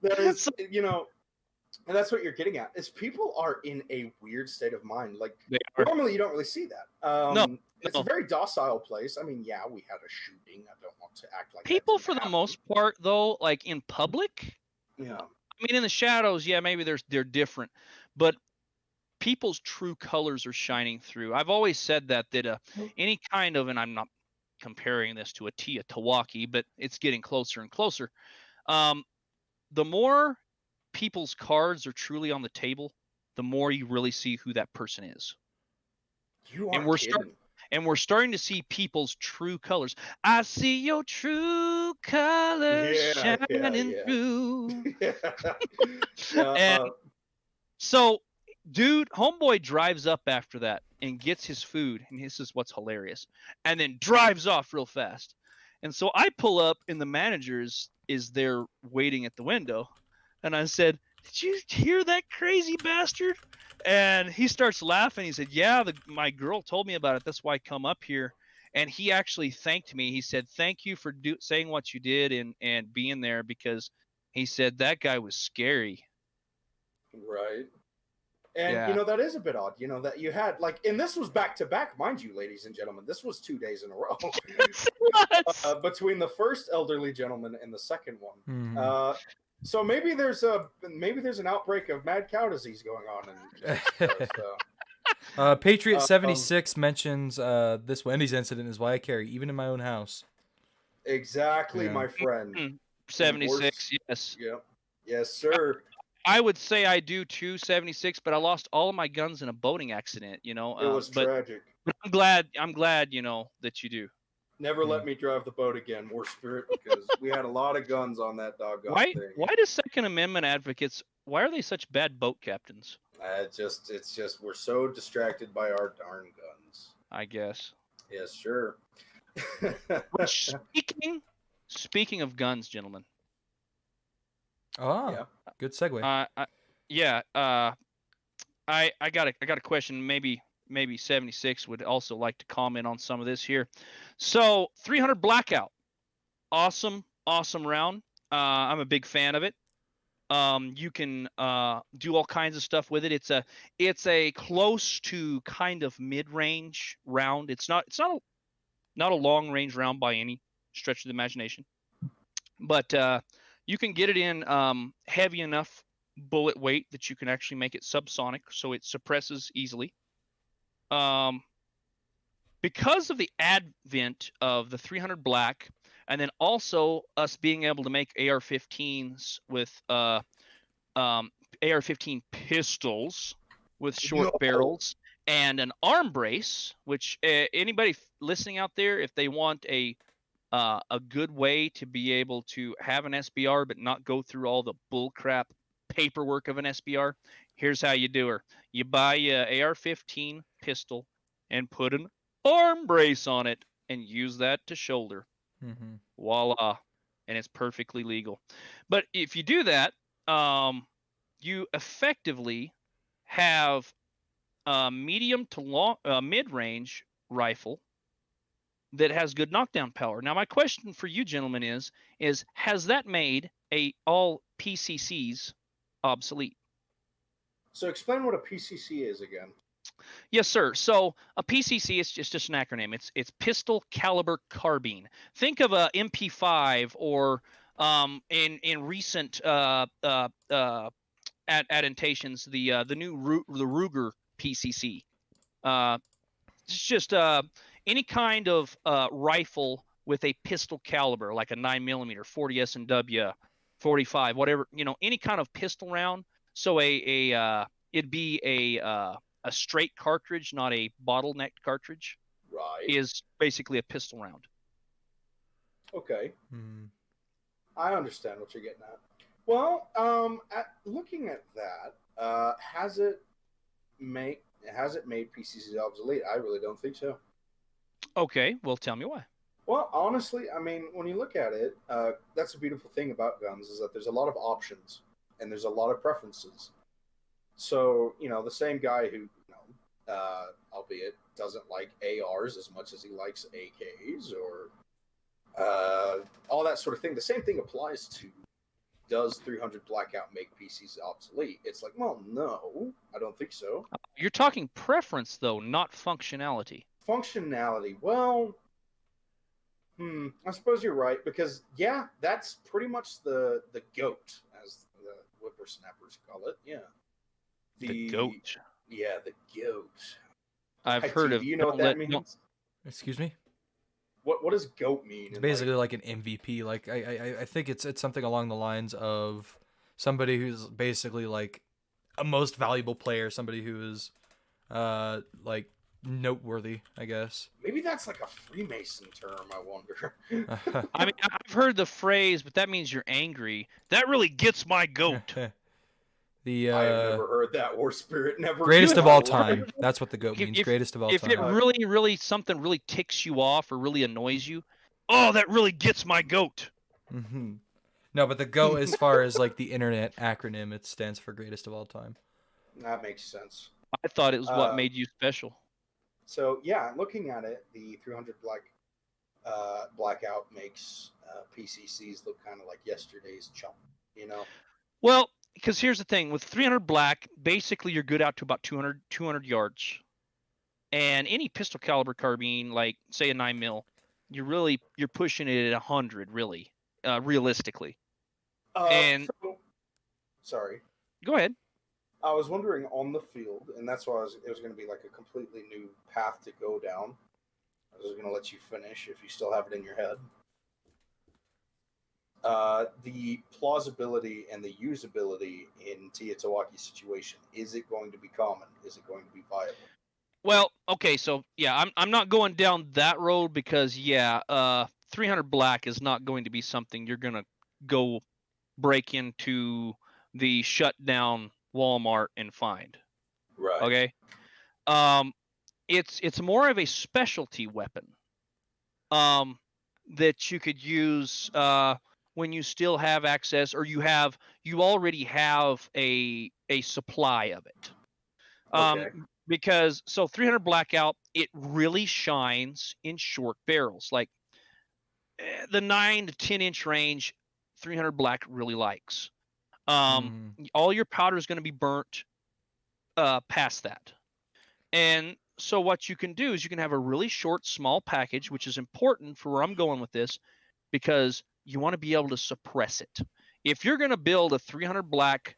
That is, and that's what you're getting at, is people are in a weird state of mind. Like, normally you don't really see that. No. It's a very docile place. I mean, yeah, we had a shooting. I don't want to act like people for the most part, though, like in public. Yeah. I mean, in the shadows, yeah, maybe they're different, but people's true colors are shining through. I've always said that any kind of, and I'm not comparing this to a Tawaki, but it's getting closer and closer. The more people's cards are truly on the table, the more you really see who that person is. You are kidding. And we're starting to see people's true colors. I see your true colors shining through. And so, dude, homeboy drives up after that and gets his food, and this is what's hilarious, and then drives off real fast. And so I pull up, and the manager is there waiting at the window, and I said, "Did you hear that crazy bastard?" And he starts laughing. He said, "Yeah, my girl told me about it. That's why I come up here." And he actually thanked me. He said, "Thank you for saying what you did and being there," because he said that guy was scary. Right. And, that is a bit odd, that you had, like, and this was back to back, mind you, ladies and gentlemen. This was 2 days in a row. Between the first elderly gentleman and the second one. Mm-hmm. So maybe there's an outbreak of mad cow disease going on. Patriot 76 mentions this Wendy's incident is why I carry, even in my own house. Exactly, my friend. 76, yes. Yep. Yes, sir. I would say I do too, 76, but I lost all of my guns in a boating accident, It was tragic. But I'm glad, that you do. Never let me drive the boat again, WARSPIRIT, because we had a lot of guns on that doggone thing. Why do Second Amendment advocates, why are they such bad boat captains? It's just we're so distracted by our darn guns. I guess. Yes, sure. Speaking of guns, gentlemen. Oh, yeah. Good segue. I got a question. Maybe 76 would also like to comment on some of this here. So 300 Blackout, awesome round. I'm a big fan of it. You can do all kinds of stuff with it. It's a close to kind of mid-range round. It's not a long range round by any stretch of the imagination, but you can get it in heavy enough bullet weight that you can actually make it subsonic, so it suppresses easily. Because of the advent of the 300 Black, and then also us being able to make AR-15s with AR-15 pistols with short barrels and an arm brace, which anybody listening out there, if they want a good way to be able to have an SBR but not go through all the bullcrap paperwork of an SBR, here's how you do her. You buy a AR-15 pistol and put an arm brace on it and use that to shoulder. Mm-hmm. Voila. And it's perfectly legal. But if you do that, you effectively have a medium to long mid-range rifle that has good knockdown power. Now, my question for you gentlemen is has that made all PCCs obsolete? So explain what a PCC is again. Yes, sir. So a PCC is just an acronym. It's pistol caliber carbine. Think of a MP5 or in recent adaptations the new the Ruger PCC. It's just any kind of rifle with a pistol caliber, like a 9mm, 40 S&W, 45, whatever, any kind of pistol round. So it'd be a straight cartridge, not a bottlenecked cartridge. Right. Is basically a pistol round. Okay. Mm-hmm. I understand what you're getting at. Well, looking at that, has it made PCCs obsolete? I really don't think so. Okay, well, tell me why. Well, honestly, I mean, when you look at it, that's the beautiful thing about guns is that there's a lot of options and there's a lot of preferences. So, the same guy who, albeit doesn't like ARs as much as he likes AKs or all that sort of thing, the same thing applies to, does 300 Blackout make PCs obsolete? It's like, well, no, I don't think so. You're talking preference, though, not functionality. Functionality, well, I suppose you're right, because, yeah, that's pretty much the GOAT, as the whippersnappers call it, yeah. The GOAT. Yeah, the GOAT. I've heard of. Do you know what that means? Excuse me? What does GOAT mean? It's basically like an MVP. Like I think it's something along the lines of somebody who's basically like a most valuable player, somebody who is like noteworthy, I guess. Maybe that's like a Freemason term, I wonder. I mean, I've heard the phrase, but that means you're angry. That really gets my goat. I have never heard that. WARSPIRIT never. Greatest of all time. That's what the GOAT means. Greatest of all time. If it really something really ticks you off or really annoys you, oh, that really gets my goat. Mm-hmm. No, but the GOAT, as far as like the internet acronym, it stands for greatest of all time. That makes sense. I thought it was what made you special. So yeah, looking at it, the 300 Blackout makes PCCs look kind of like yesterday's chump, Well, because here's the thing, with 300 Black, basically you're good out to about 200 yards, and any pistol caliber carbine, like say a 9mm, you're pushing it at 100, really, realistically. Sorry. Go ahead. I was wondering on the field, and that's why it was going to be like a completely new path to go down. I was going to let you finish if you still have it in your head. The plausibility and the usability in Teotihuacan's situation, is it going to be common? Is it going to be viable? Well, okay, so yeah, I'm not going down that road because 300 Black is not going to be something you're going to go break into the shutdown Walmart and find. Right. Okay. It's more of a specialty weapon that you could use when you still have access, or you already have a supply of it. Okay. Because 300 Blackout, it really shines in short barrels, like the 9 to 10 inch range. 300 Black really likes. All your powder is going to be burnt past that, and so what you can do is you can have a really short, small package, which is important for where I'm going with this, because you want to be able to suppress it. If you're going to build a 300 Black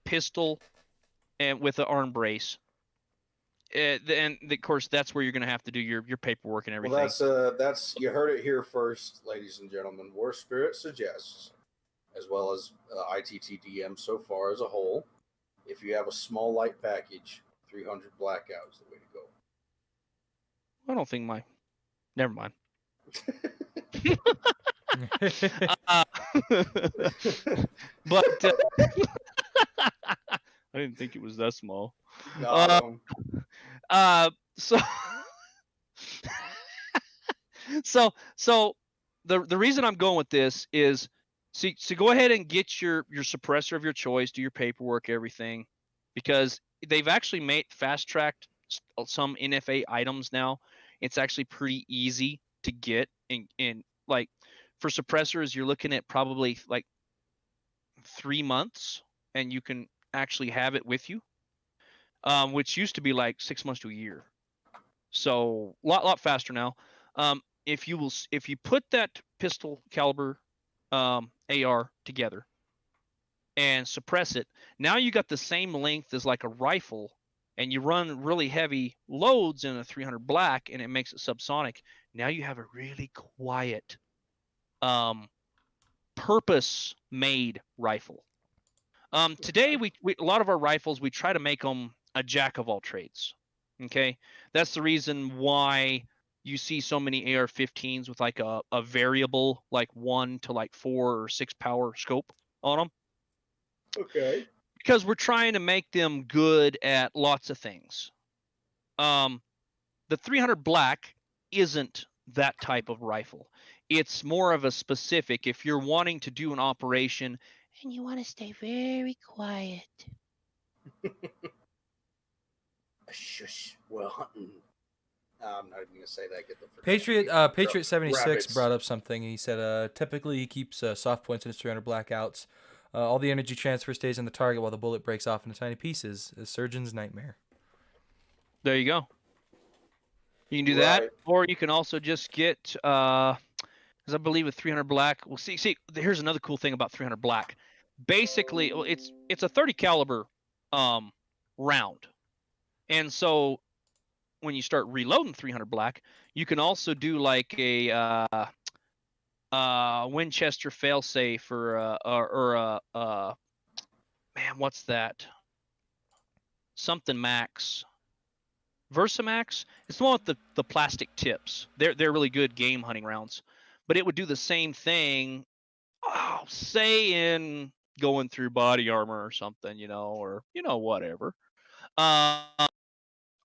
pistol and with an arm brace, then of course that's where you're going to have to do your paperwork and everything. Well, that's you heard it here first, ladies and gentlemen. WARSPIRIT suggests, as well as ITTDM so far as a whole, if you have a small light package, 300 blackout is the way to go. I don't think never mind. But I didn't think it was that small. No. So so the reason I'm going with this is so go ahead and get your suppressor of your choice, do your paperwork, everything, because they've actually made fast-tracked some NFA items now. It's actually pretty easy to get, and like for suppressors, you're looking at probably like 3 months, and you can actually have it with you, which used to be like 6 months to a year. So lot faster now. If you put that pistol caliber AR together and suppress it, now you got the same length as like a rifle, and you run really heavy loads in a 300 black, and it makes it subsonic. Now you have a really quiet, purpose-made rifle. Today we a lot of our rifles, we try to make them a jack of all trades. Okay, that's the reason why you see so many AR-15s with like a variable, like 1 to like 4 or 6 power scope on them. Okay. Because we're trying to make them good at lots of things. The 300 black isn't that type of rifle. It's more of a specific, if you're wanting to do an operation and you want to stay very quiet. Shush. Well, hunting. I'm not even gonna say that. Get the Patriot 76 rabbits. brought up something. He said, typically he keeps soft points in his 300 blackouts. All the energy transfer stays on the target while the bullet breaks off into tiny pieces. A surgeon's nightmare. There you go. You can do that, or you can also just get, because I believe with 300 black. Well, see, here's another cool thing about 300 black. Basically, well, it's a 30 caliber round, and so when you start reloading 300 black, you can also do like a Winchester failsafe or man, what's that? Something Max. Versamax. It's the one with the plastic tips. They're really good game hunting rounds, but it would do the same thing. Say in going through body armor or something, or whatever.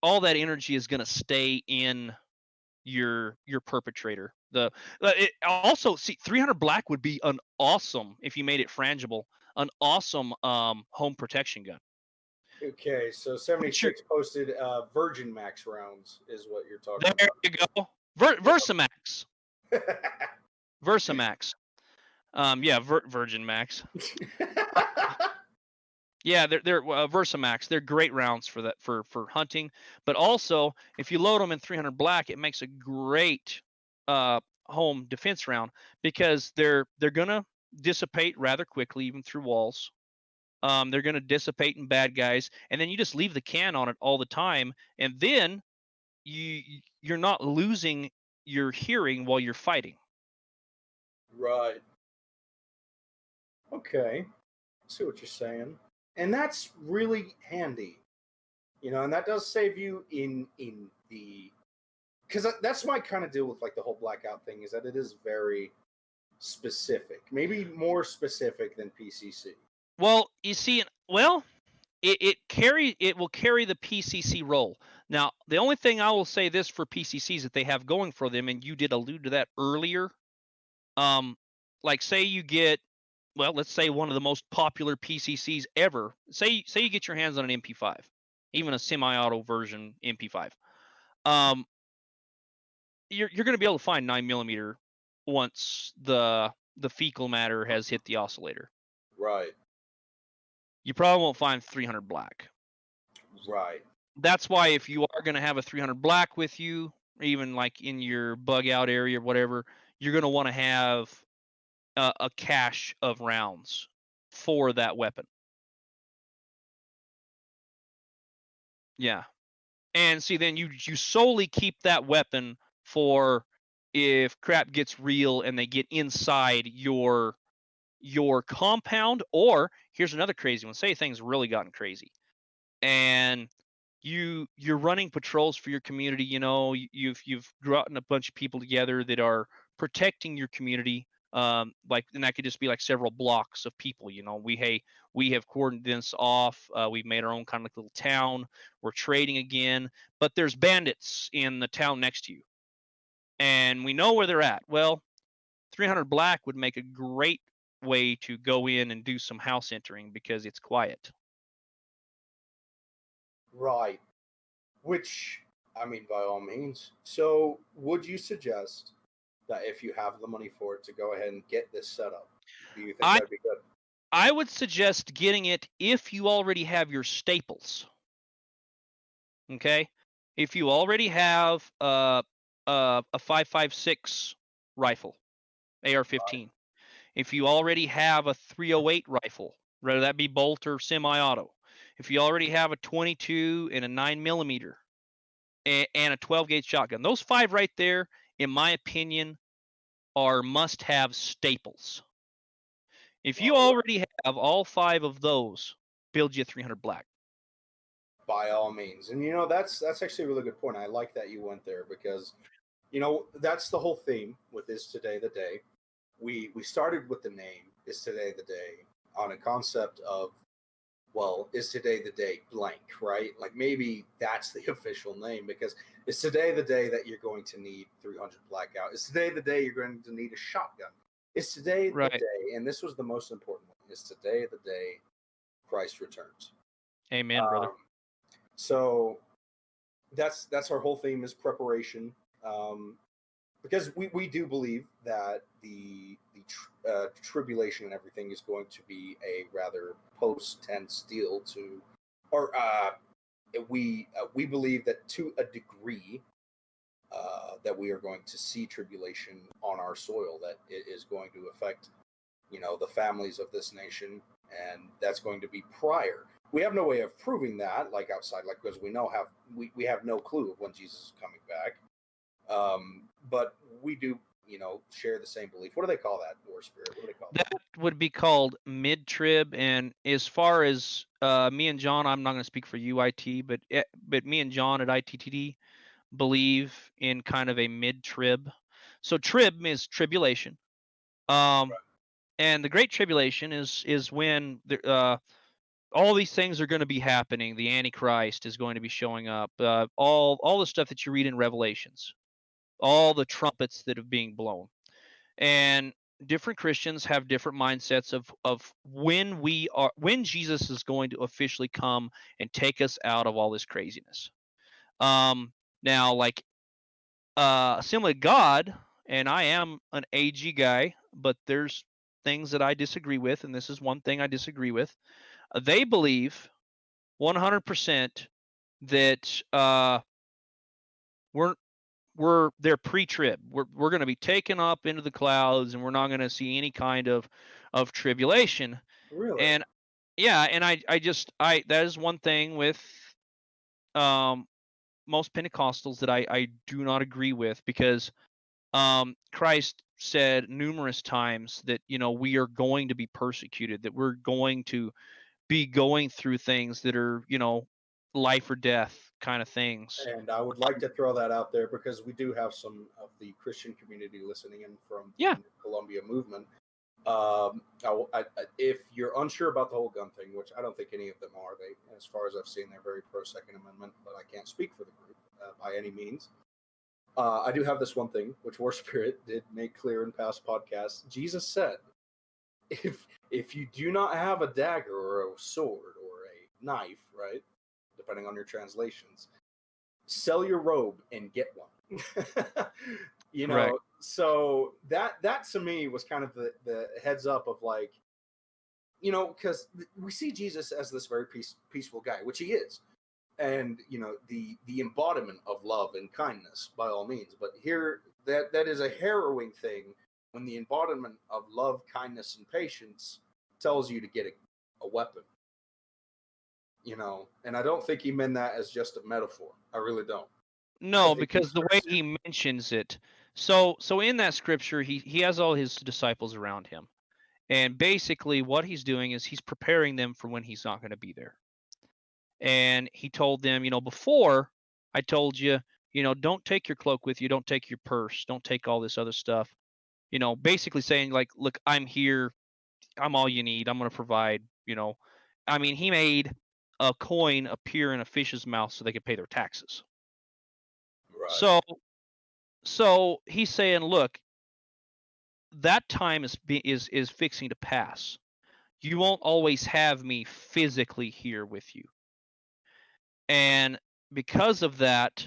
All that energy is going to stay in your perpetrator. Also, see, 300 black would be an awesome, if you made it frangible, an awesome home protection gun. Okay, so 76 posted Virgin Max rounds is what you're talking about. There you go. Versamax. Versamax. Yeah, Virgin Max. Yeah, they're Versamax. They're great rounds for that for hunting, but also if you load them in 300 black, it makes a great home defense round because they're gonna dissipate rather quickly, even through walls. They're gonna dissipate in bad guys, and then you just leave the can on it all the time, and then you're not losing your hearing while you're fighting. Right. Okay. I see what you're saying. And that's really handy. And that does save you in the, because that's my kind of deal with like the whole blackout thing, is that it is very specific, maybe more specific than PCC. Well, you see, it will carry the PCC role. Now, the only thing I will say this for PCCs that they have going for them, and you did allude to that earlier, like say you get, well, let's say one of the most popular PCCs ever. Say you get your hands on an MP5, even a semi-auto version MP5. You're going to be able to find 9mm once the fecal matter has hit the oscillator. Right. You probably won't find 300 black. Right. That's why if you are going to have a 300 black with you, or even like in your bug out area or whatever, you're going to want to have a cache of rounds for that weapon. Yeah. And see, then you solely keep that weapon for if crap gets real and they get inside your compound, or here's another crazy one. Say things really gotten crazy and you're running patrols for your community. You've gotten a bunch of people together that are protecting your community. And that could just be like several blocks of people. We have cordoned this off. We've made our own kind of like little town. We're trading again, but there's bandits in the town next to you, and we know where they're at. Well, 300 black would make a great way to go in and do some house entering because it's quiet. Right. Which, I mean, by all means. So, would you suggest that if you have the money for it, to go ahead and get this set up? Do you think I that'd be good? I would suggest getting it if you already have your staples. Okay, if you already have a 5.56 rifle, AR-15. If you already have a 308 rifle, whether that be bolt or semi-auto. If you already have a 22 and a 9mm and a 12-gauge shotgun, those 5 right there, in my opinion, are must-have staples. If you already have all 5 of those, build you a 300 black. By all means. And that's actually a really good point. I like that you went there because that's the whole theme with Is Today the Day. We started with the name Is Today the Day on a concept of, well, is today the day blank, right? Like maybe that's the official name because it's today the day that you're going to need 300 blackout. It's today the day you're going to need a shotgun. It's today the day, and this was the most important one, is today the day Christ returns. Amen, brother. So that's our whole theme is preparation, because we do believe that the tribulation and everything is going to be a rather post-tense deal to, or we believe that to a degree that we are going to see tribulation on our soil, that it is going to affect the families of this nation, and that's going to be prior. We have no way of proving that, like outside, like because we have no clue of when Jesus is coming back. But we do, share the same belief. What do they call that? WARSPIRIT. What do they call that? That would be called mid-trib. And as far as me and John, I'm not going to speak for UIT, but me and John at ITTD believe in kind of a mid-trib. So trib is tribulation. Right. And the Great Tribulation is when all these things are going to be happening. The Antichrist is going to be showing up. All the stuff that you read in Revelations, all the trumpets that are being blown, and different Christians have different mindsets of when Jesus is going to officially come and take us out of all this craziness. Now, like Assembly of God, and I am an AG guy, but there's things that I disagree with, and this is one thing I disagree with. They believe 100% that they're pre-trib. We're going to be taken up into the clouds, and we're not going to see any kind of tribulation. Really? And yeah, and I that is one thing with most Pentecostals that I do not agree with, because Christ said numerous times that we are going to be persecuted, that we're going to be going through things that are life or death kind of things. And I would like to throw that out there because we do have some of the Christian community listening in from the Columbia movement. If you're unsure about the whole gun thing, which I don't think any of them are, they, as far as I've seen, they're very pro Second Amendment, but I can't speak for the group by any means. I do have this one thing, which WARSPIRIT did make clear in past podcasts. Jesus said, if you do not have a dagger or a sword or a knife, right, depending on your translations, sell your robe and get one. Right. So that to me was kind of the heads up of like, because we see Jesus as this very peaceful guy, which he is, and the embodiment of love and kindness by all means. But here, that is a harrowing thing when the embodiment of love, kindness, and patience tells you to get a weapon. And I don't think he meant that as just a metaphor. I really don't. No, because the way he mentions it. So in that scripture, he has all his disciples around him. And basically what he's doing is he's preparing them for when he's not going to be there. And he told them, before I told you, don't take your cloak with you, don't take your purse, don't take all this other stuff. Basically saying like, look, I'm here, I'm all you need, I'm going to provide. He made a coin appear in a fish's mouth so they could pay their taxes. Right. So he's saying, look, that time is fixing to pass. You won't always have me physically here with you. And because of that,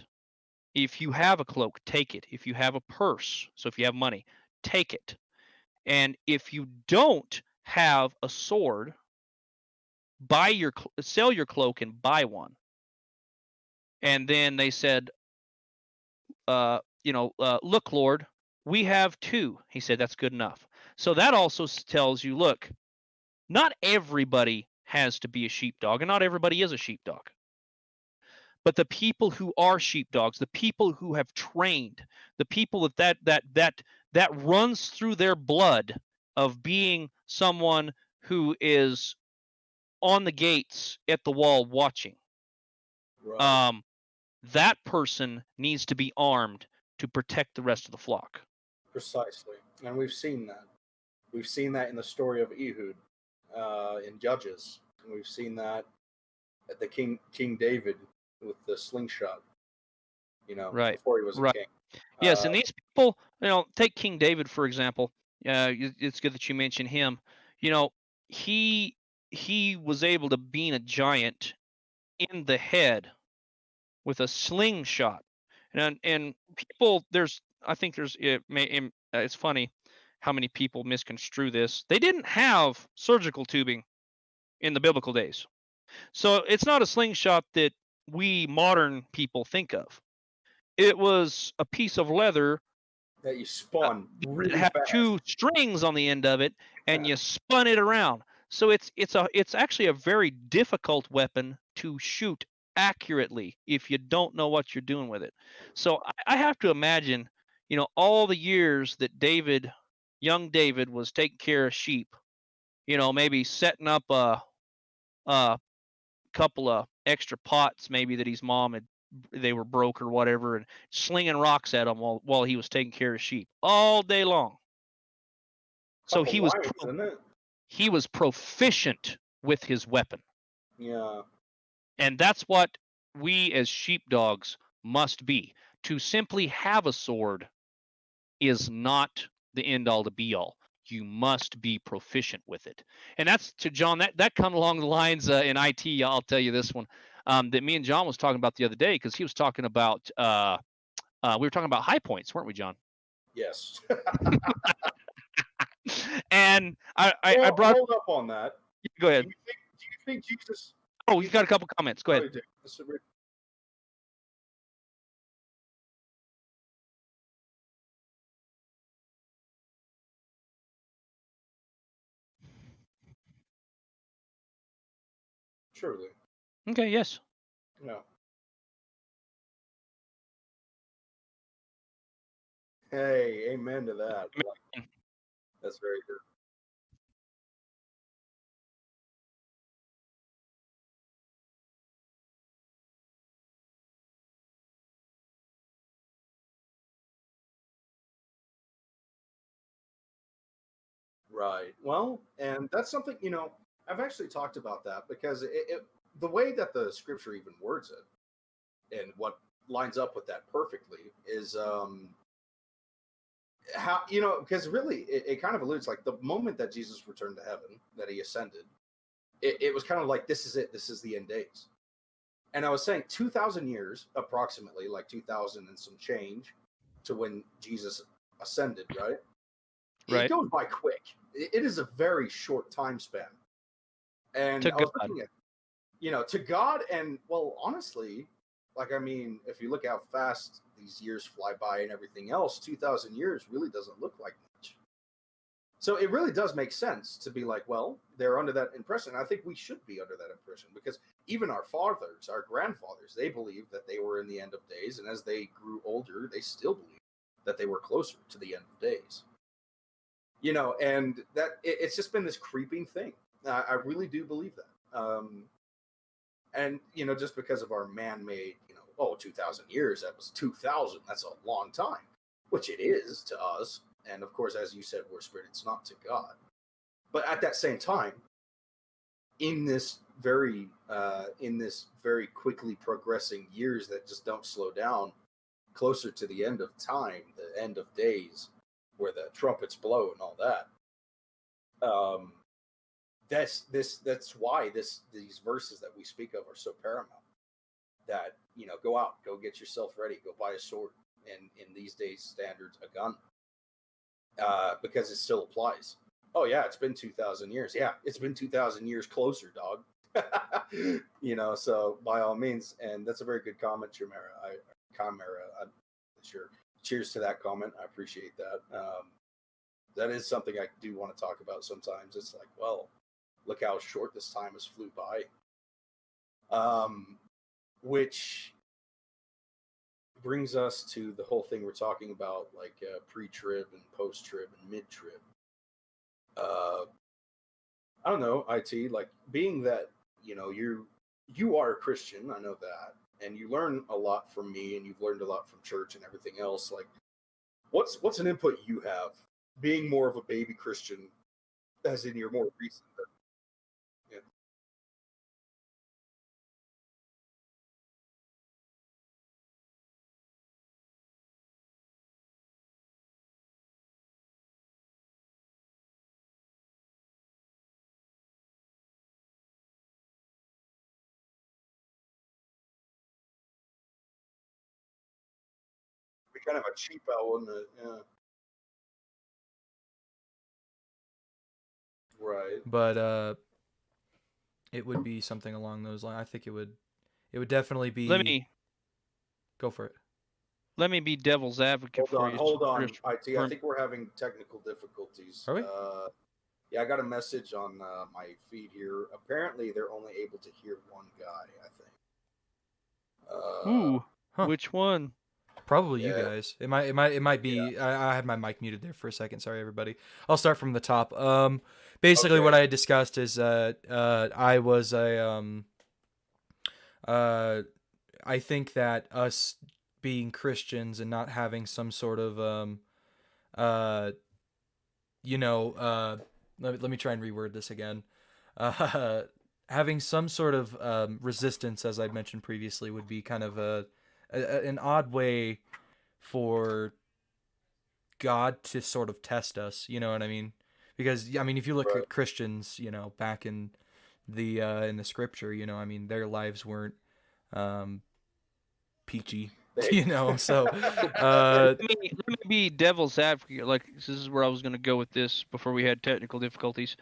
if you have a cloak, take it. If you have a purse, so if you have money, take it. And if you don't have a sword, sell your cloak and buy one. And then they said, look, Lord, we have two. He said, that's good enough. So that also tells you, look, not everybody has to be a sheepdog, and not everybody is a sheepdog. But the people who are sheepdogs, the people who have trained, the people that runs through their blood of being someone who is on the gates at the wall watching. Right. That person needs to be armed to protect the rest of the flock. Precisely. And we've seen that. We've seen that in the story of Ehud in Judges. And we've seen that at the King David with the slingshot, right. before he was a king. Yes, and these people, take King David, for example. It's good that you mentioned him. He was able to beat a giant in the head with a slingshot. And people, it's funny how many people misconstrue this. They didn't have surgical tubing in the biblical days. So it's not a slingshot that we modern people think of. It was a piece of leather that you spun really had fast. 2 strings on the end of it, and you spun it around. So it's actually a very difficult weapon to shoot accurately if you don't know what you're doing with it. So I have to imagine, all the years that young David was taking care of sheep, maybe setting up a couple of extra pots maybe that his mom they were broke or whatever, and slinging rocks at him while he was taking care of sheep all day long. So he was proficient with his weapon. Yeah. And that's what we as sheepdogs must be. To simply have a sword is not the end all to be all. You must be proficient with it. And that's to John, that comes along the lines in IT. I'll tell you this one that me and John was talking about the other day, because he was talking about we were talking about high points, weren't we, John? Yes. And I brought hold up on that. Go ahead. Do you think Jesus? Oh, we've got a couple comments. Go ahead. Truly. Okay. Yes. No. Hey, amen to that. That's very good. Right. Well, and that's something, I've actually talked about that, because the way that the scripture even words it and what lines up with that perfectly is how, because really it kind of alludes, like, the moment that Jesus returned to heaven, that he ascended, it was kind of like, this is it, this is the end days. And I was saying 2,000 years, approximately, like 2,000 and some change, to when Jesus ascended, right? Right. It goes by quick. It is a very short time span. And I was looking at, to God, and, well, honestly, like, I mean, if you look how fast these years fly by and everything else, 2,000 years really doesn't look like much. So it really does make sense to be like, well, they're under that impression. I think we should be under that impression, because even our fathers, our grandfathers, they believed that they were in the end of days. And as they grew older, they still believed that they were closer to the end of days. And that it's just been this creeping thing. I really do believe that. And, just because of our man-made, 2,000 years, that was 2,000. That's a long time, which it is to us. And of course, as you said, WARSPIRIT, it's not to God. But at that same time, in this very quickly progressing years that just don't slow down, closer to the end of time, the end of days, where the trumpets blow and all that. That's why these verses that we speak of are so paramount. That, go out, go get yourself ready, go buy a sword, and in these days standards, a gun, because it still applies. Oh yeah, it's been 2,000 years. Yeah, it's been 2,000 years closer, dog. So by all means, and that's a very good comment, Chimera. Sure. Cheers to that comment. I appreciate that. That is something I do want to talk about sometimes. It's like, well, look how short this time has flew by. Which brings us to the whole thing we're talking about, like pre-trib and post-trib and mid-trib. I don't know, IT, like, being that, you are a Christian, I know that, and you learn a lot from me, and you've learned a lot from church and everything else. Like, what's an input you have, being more of a baby Christian, as in your more recent? Yeah. Be kind of a cheap out, wouldn't it? Yeah. Right. But it would be something along those lines. I think it would definitely be. Go for it. Let me be devil's advocate for you. Hold on, IT. I think we're having technical difficulties. Are we? Yeah, I got a message on my feed here. Apparently, they're only able to hear one guy, I think. Ooh, which one? Probably you guys. It might be. Yeah. I had my mic muted there for a second. Sorry, everybody. I'll start from the top. Basically, what I had discussed is I was I think that us being Christians and not having some sort of let me try and reword this again. Having some sort of resistance, as I mentioned previously, would be kind of an odd way for God to sort of test us, you know what I mean? Because I mean, if you look at Christians, back in the scripture, I mean, their lives weren't peachy, So let me be devil's advocate. Like, this is where I was going to go with this before we had technical difficulties.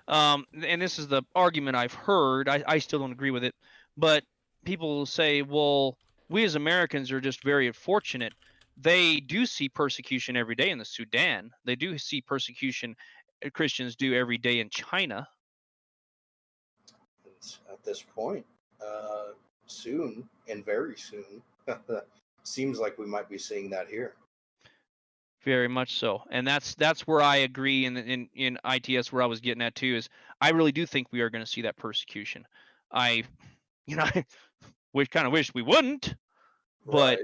And this is the argument I've heard. I still don't agree with it, but people will say, well, we as Americans are just very fortunate. They do see persecution every day in the Sudan. They do see persecution Christians do every day in China. At this point, soon, and very soon, seems like we might be seeing that here. Very much so. And that's where I agree in ITS, where I was getting at too, is I really do think we are going to see that persecution. I kind of wish we wouldn't, but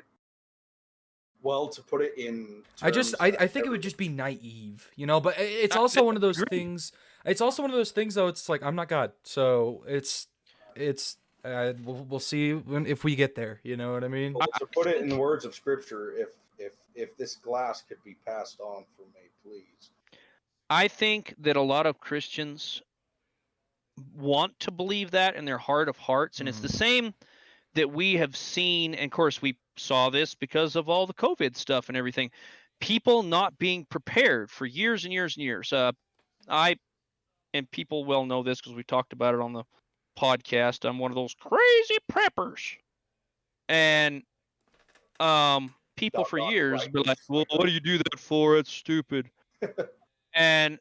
well, to put it in I think it would just be naive, but it's also one of those things. It's also one of those things, though. It's like, I'm not God, so we'll see if we get there. You know what I mean? Well, to put it in the words of Scripture, if this glass could be passed on for me, please. I think that a lot of Christians want to believe that in their heart of hearts, and it's the same that we have seen, and of course we saw this because of all the COVID stuff and everything. People not being prepared for years and years and years. And people well know this because we talked about it on the podcast. I'm one of those crazy preppers, and people for years be like, well, what do you do that for? It's stupid. And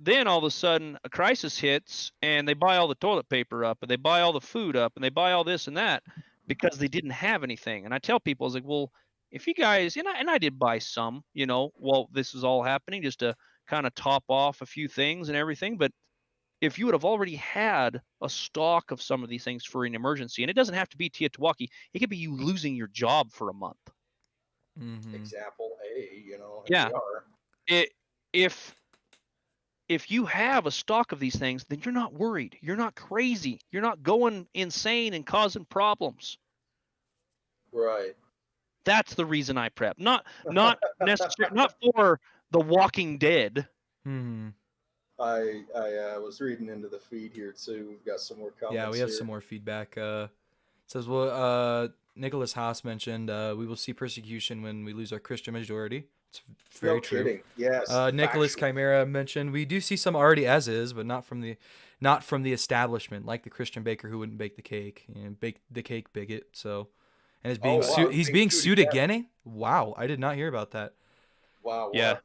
then all of a sudden a crisis hits and they buy all the toilet paper up, and they buy all the food up, and they buy all this and that because they didn't have anything. And I tell people, I was like, well, if you guys, and I did buy some, while this is all happening, just to kind of top off a few things and everything. But if you would have already had a stock of some of these things for an emergency, and it doesn't have to be Tiatuaki, it could be you losing your job for a month. Example A, you know, here Yeah. we are. If you have a stock of these things, then you're not worried. You're not crazy. You're not going insane and causing problems. Right. That's the reason I prep. Not necessarily not for The Walking Dead. I was reading into the feed here too. We've got some more comments. Yeah, we have some more feedback. It says, well, Nicholas Haas mentioned we will see persecution when we lose our Christian majority. It's very true. Kidding. Yes. Nicholas Chimera mentioned we do see some already as is, but not from the establishment, like the Christian baker who wouldn't bake the cake and bake the cake bigot. So, and is being he's being sued again. Wow, I did not hear about that. Wow. Yeah.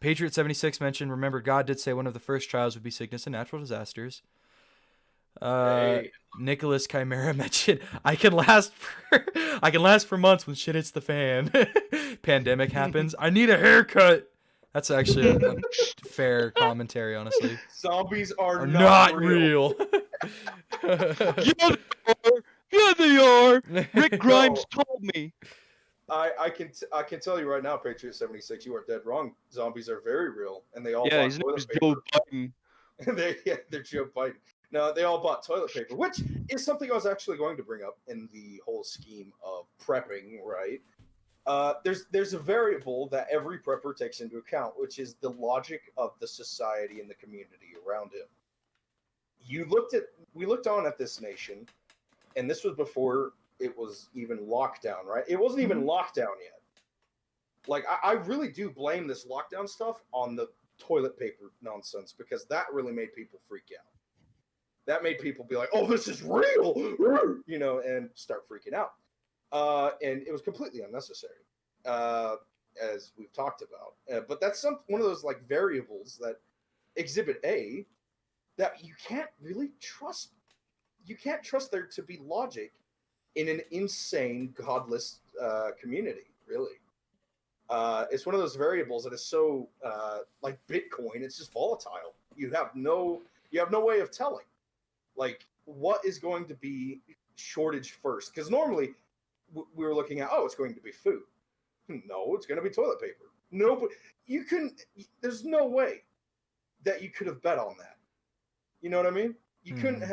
Patriot 76 mentioned, remember, God did say one of the first trials would be sickness and natural disasters. Nicholas Chimera mentioned, I can last for months when shit hits the fan. Pandemic happens. I need a haircut. That's actually a fair commentary, honestly. Zombies are not real. Yeah, they are. Rick Grimes told me. I can tell you right now, Patriot 76, you are dead wrong. Zombies are very real, and they all yeah, bought his name toilet is paper. Joe Biden. They're Joe Biden. No, they all bought toilet paper, which is something I was actually going to bring up in the whole scheme of prepping, right? There's a variable that every prepper takes into account, which is the logic of the society and the community around him. We looked on at this nation, and this was before it was even lockdown, right? It wasn't even lockdown yet. Like, I really do blame this lockdown stuff on the toilet paper nonsense, because that really made people freak out. That made people be like, oh, this is real, you know, and start freaking out. And it was completely unnecessary, as we've talked about. But that's one of those like variables that Exhibit A that you can't really trust. You can't trust there to be logic in an insane, godless community, really. It's one of those variables that is so like Bitcoin. It's just volatile. You have no way of telling, like, what is going to be shortage first. Because normally we were looking at, oh, it's going to be food. No, it's going to be toilet paper. No, but there's no way that you could have bet on that. You know what I mean? You couldn't,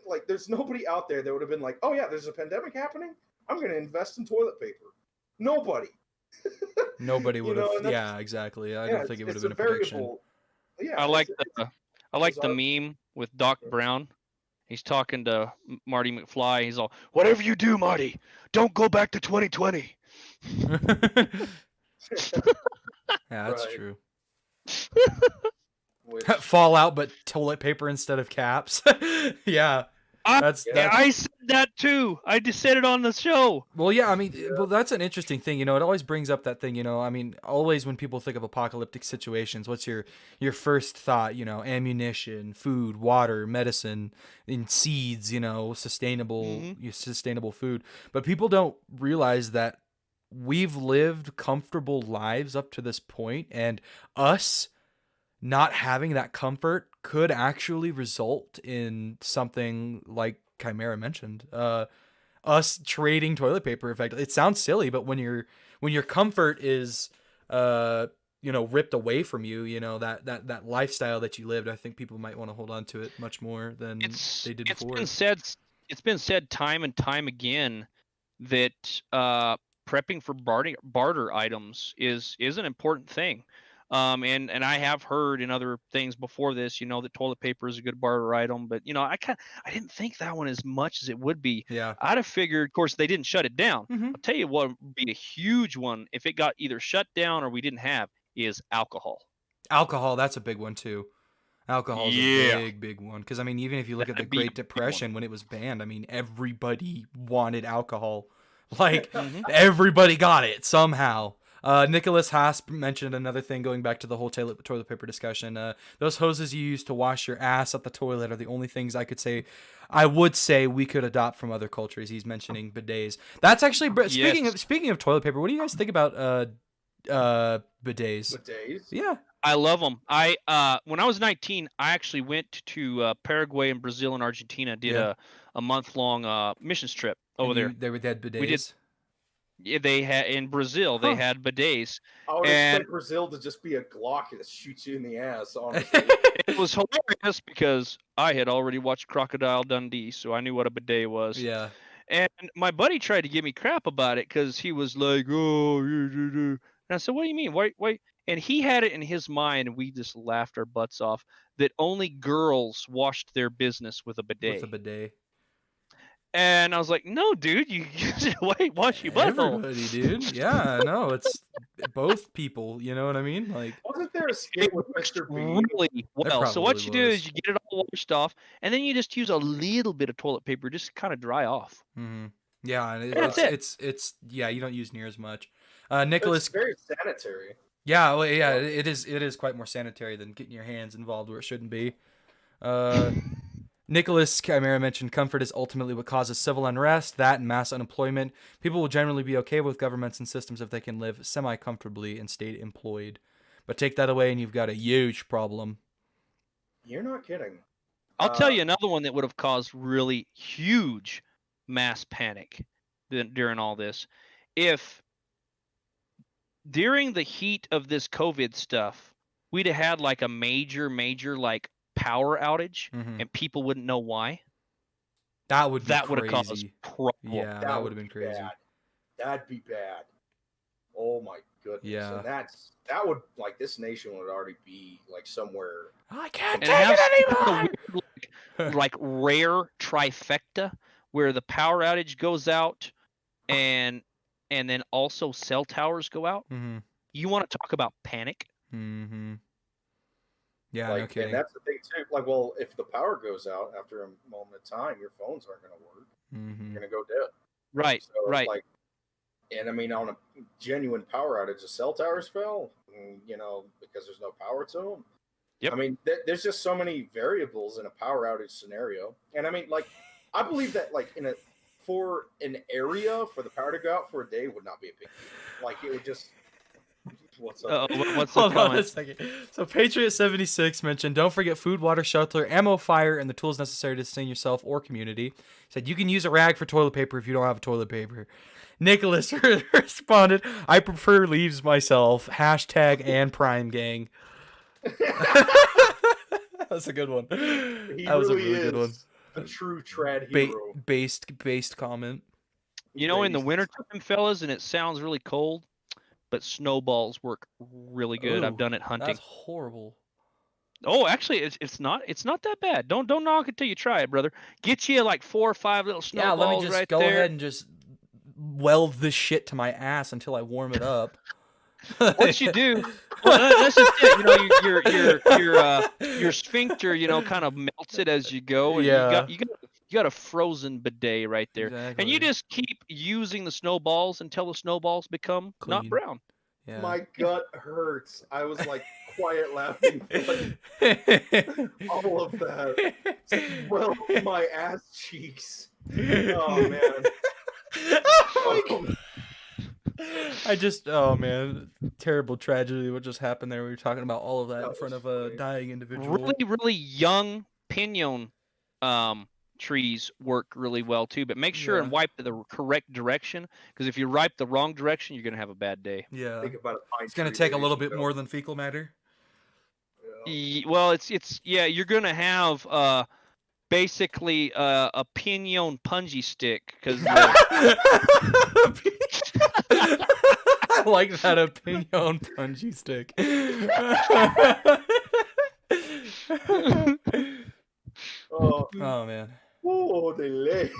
like, there's nobody out there that would have been like, oh yeah, there's a pandemic happening, I'm going to invest in toilet paper. Nobody. Nobody would have. Yeah, exactly. I don't think it would have been a prediction. Yeah, I like the meme with Doc Brown. He's talking to Marty McFly. He's all, whatever you do, Marty, don't go back to 2020. Yeah, that's true. Fallout, but toilet paper instead of caps. Yeah. I said that too. I just said it on the show. Well, yeah, I mean, well, that's an interesting thing. You know, it always brings up that thing, you know, I mean, always when people think of apocalyptic situations, what's your first thought? You know, ammunition, food, water, medicine, and seeds, you know, sustainable food. But people don't realize that we've lived comfortable lives up to this point, and us not having that comfort could actually result in something like Chimera mentioned, us trading toilet paper. In fact, it sounds silly, but when your comfort is, you know, ripped away from you, you know, that lifestyle that you lived, I think people might want to hold on to it much more than they did before. It's been said time and time again that prepping for barter items is an important thing. And I have heard in other things before this, you know, that toilet paper is a good barter item, but you know, I didn't think that one as much as it would be. Yeah. I'd have figured, of course, they didn't shut it down. Mm-hmm. I'll tell you what would be a huge one if it got either shut down or we didn't have is alcohol. Alcohol, that's a big one too. Alcohol is a big one. Because I mean, even if you look at the Great Depression when it was banned, I mean, everybody wanted alcohol. Like everybody got it somehow. Nicholas Haas mentioned another thing going back to the whole toilet paper discussion. Those hoses you use to wash your ass at the toilet are the only things I would say we could adopt from other cultures. He's mentioning bidets. That's actually speaking of toilet paper. What do you guys think about bidets. Bidets? Yeah. I love them. When I was 19, I actually went to Paraguay and Brazil and Argentina. Did a month-long missions trip over there. They had bidets. We did. Yeah, they had in Brazil. They had bidets. I would and expect Brazil to just be a Glock that shoots you in the ass. Honestly, it was hilarious because I had already watched Crocodile Dundee, so I knew what a bidet was. Yeah. And my buddy tried to give me crap about it because he was like, "Oh," and I said, "What do you mean? Why?" And he had it in his mind, and we just laughed our butts off that only girls washed their business with a bidet. With a bidet. And I was like, "No, dude, you wash your butthole." Everybody, dude. Yeah, no, it's both people. You know what I mean? Like, wasn't there a skit with Mr. Bean? Really well. So what you do is you get it all washed off, and then you just use a little bit of toilet paper just to kind of dry off. Mm-hmm. Yeah, and it's yeah, you don't use near as much. Nicholas, it's very sanitary. Yeah, well, yeah, it is quite more sanitary than getting your hands involved where it shouldn't be. Nicholas Chimera mentioned comfort is ultimately what causes civil unrest, that and mass unemployment. People will generally be okay with governments and systems if they can live semi-comfortably and stay employed. But take that away and you've got a huge problem. You're not kidding. I'll tell you another one that would have caused really huge mass panic during all this. If during the heat of this COVID stuff, we'd have had like a major like power outage and people wouldn't know why. That would have caused trouble. Yeah, that would have been crazy. Bad. That'd be bad. Oh my goodness. Yeah. And that would, like, this nation would already be like somewhere. I can't take it anymore. Weird, like rare trifecta where the power outage goes out and then also cell towers go out. Mm-hmm. You want to talk about panic? Mm-hmm. Yeah, like, no kidding. And that's the thing too. Like, well, if the power goes out after a moment of time, your phones aren't going to work. Mm-hmm. You're going to go dead. Right. So, right. Like, and I mean, on a genuine power outage, the cell towers fell. You know, because there's no power to them. Yep. I mean, there's just so many variables in a power outage scenario. And I mean, like, I believe that, like, for an area for the power to go out for a day would not be a big deal. Like, it would just. What's up? Hold on a second. So Patriot76 mentioned, don't forget food, water, shelter, ammo, fire, and the tools necessary to sustain yourself or community. Said you can use a rag for toilet paper if you don't have toilet paper. Nicholas responded, I prefer leaves myself. # and Prime Gang. That's a good one. That was really a really good one. A true trad hero. Based comment. You know, in the wintertime, fellas, and it sounds really cold, but snowballs work really good. I've done it hunting. That's horrible. Oh, actually, it's not that bad. Don't knock it till you try it, brother. Get you like 4 or 5 little snowballs. Yeah, let me just go there. ahead and just weld this shit to my ass until I warm it up. What you do? Well, that's just it. You know, your sphincter, you know, kind of melts it as you go. And Yeah. You got a frozen bidet right there, Exactly. and you just keep using the snowballs until the snowballs become not Clean. brown. Yeah. My gut hurts. I was like quiet laughing. All of that. Well, my ass cheeks. Oh man. Oh man, terrible tragedy what just happened there. We were talking about all of that in front of a dying individual. Really young pinon trees work really well too, but make sure and wipe the correct direction, because if you wipe the wrong direction, you're gonna have a bad day. Yeah, Think about it's gonna take a little bit more than fecal matter. Yeah. Well, it's you're gonna have basically a pinon punji stick, because I like that, a pinon punji stick. Oh Man. Oh, they lay.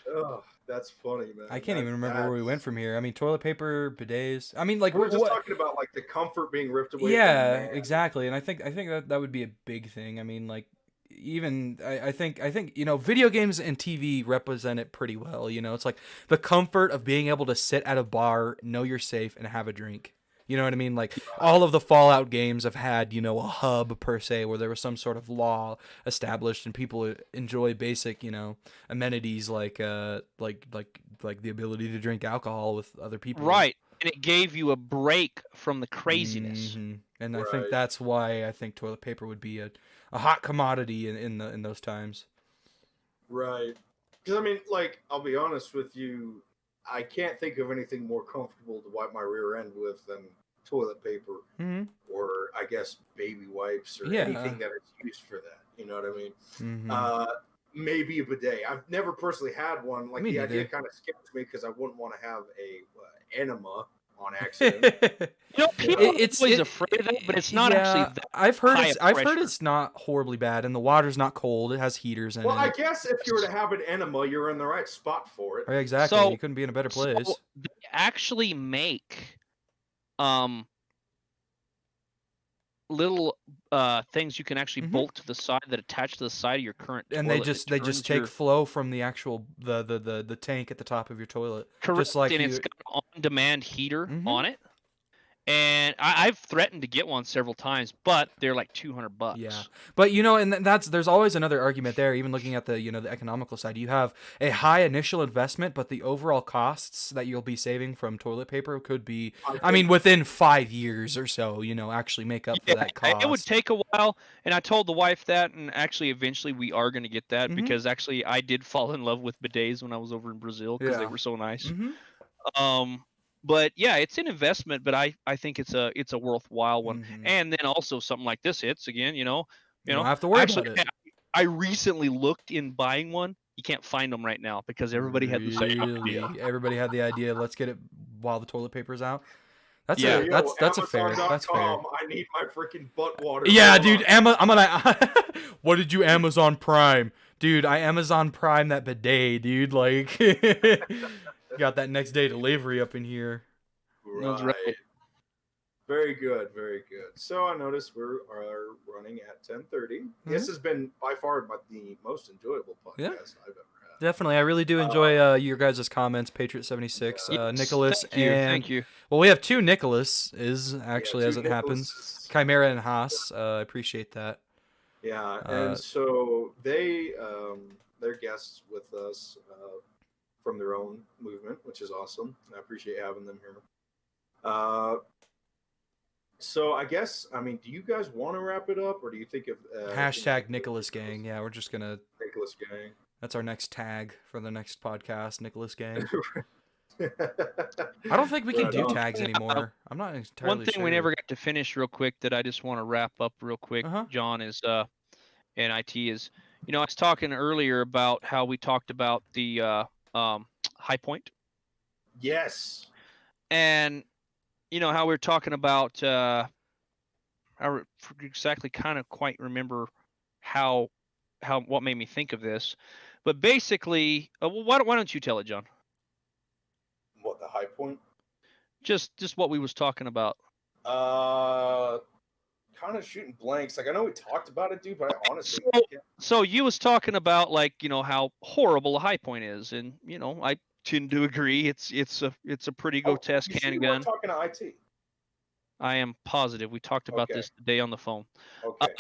Oh, that's funny, man. I can't even remember where we went from here. I mean, toilet paper, bidets. I mean, like we're just talking about like the comfort being ripped away. Yeah, exactly. And I think that would be a big thing. I mean, like, even I think you know, video games and TV represent it pretty well. You know, it's like the comfort of being able to sit at a bar, know you're safe, and have a drink. You know what I mean? Like, all of the Fallout games have had, you know, a hub per se where there was some sort of law established and people enjoy basic, you know, amenities like the ability to drink alcohol with other people. Right. and it gave you a break from the craziness. Mm-hmm. And I think that's why I think toilet paper would be a hot commodity in those times. Right. Because I mean, like, I'll be honest with you, I can't think of anything more comfortable to wipe my rear end with than toilet paper, or I guess baby wipes, or anything that is used for that. You know what I mean? Maybe a bidet. I've never personally had one. Like, the idea kind of scares me because I wouldn't want to have a enema on accident. People are always afraid of that, but it's not actually that I've heard it's not horribly bad, and the water's not cold. It has heaters in it. Well, I guess if you were to have an enema, you're in the right spot for it. Right, exactly. So, you couldn't be in a better place. So they actually make little things you can actually bolt to the side that attach to the side of your current toilet. And they just take flow from the actual the tank at the top of your toilet. Correct. Just like and it's got an on-demand heater on it. And I've threatened to get one several times, but they're like $200. Yeah, but and there's always another argument there. Even looking at the the economical side, you have a high initial investment, but the overall costs that you'll be saving from toilet paper could be, I mean, within 5 years or so, actually make up for that cost. It would take a while, and I told the wife that, and actually, eventually, we are going to get that because actually, I did fall in love with bidets when I was over in Brazil because they were so nice. But yeah, it's an investment, but I think it's a worthwhile one. And then also something like this hits again, you don't have to worry about it. I recently looked in buying one. You can't find them right now because everybody had the same idea. Everybody had the idea. Let's get it while the toilet paper's out. That's that's a fair. That's fair. I need my freaking butt water. Yeah, dude. I'm gonna. What did you Amazon Prime, dude? I Amazon Prime that bidet, dude. Like. Got that next day delivery up in here. Right. Very good, very good. So I noticed we are running at 10:30. This has been by far the most enjoyable podcast I've ever had. Definitely, I really do enjoy your guys' comments. Patriot76, Nicholas, thank you. Well, we have two Nicholases actually, as it happens. Chimera and Haas. I appreciate that. Yeah, and so they're guests with us. From their own movement, which is awesome. I appreciate having them here. So I guess, I mean, do you guys want to wrap it up, or do you think of hashtag Nicholas Gang? Yeah, we're just gonna Nicholas Gang. That's our next tag for the next podcast, Nicholas Gang. I don't think we can do tags anymore. I'm not entirely One thing we never got to finish real quick that I just want to wrap up real quick, John, is and IT is, I was talking earlier about how we talked about the High Point. Yes. And how we were talking about I exactly kind of quite remember how what made me think of this, but basically why don't you tell it, John? What, the High Point? Just what we was talking about. Kind of shooting blanks. Like, I know we talked about it, dude, but I honestly so you was talking about, like, how horrible a High Point is, and I tend to agree. It's a pretty grotesque handgun. Talking to IT. I am positive we talked about this today on the phone. Okay.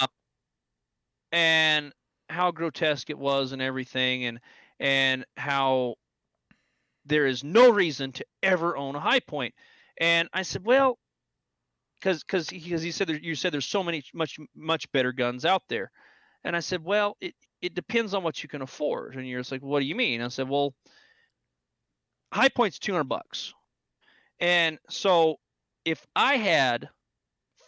And how grotesque it was and everything, and how there is no reason to ever own a High Point. And I said, well, because he said you said there's so many much better guns out there, and I said, well, it depends on what you can afford. And you're just like, what do you mean? I said, well, High Point's $200, and so if I had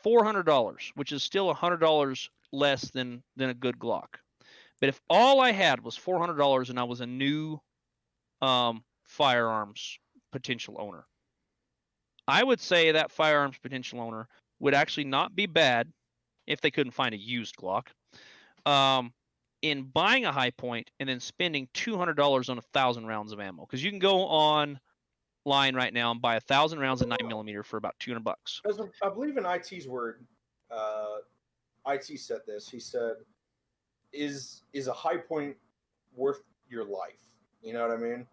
$400, which is still $100 less than a good Glock, but if all I had was $400 and I was a new firearms potential owner, I would say that firearms potential owner would actually not be bad if they couldn't find a used Glock in buying a High Point and then spending $200 on 1,000 rounds of ammo. Because you can go online right now and buy 1,000 rounds of 9mm for about $200. I believe in IT's word, IT said this. He said, "Is a High Point worth your life?" You know what I mean?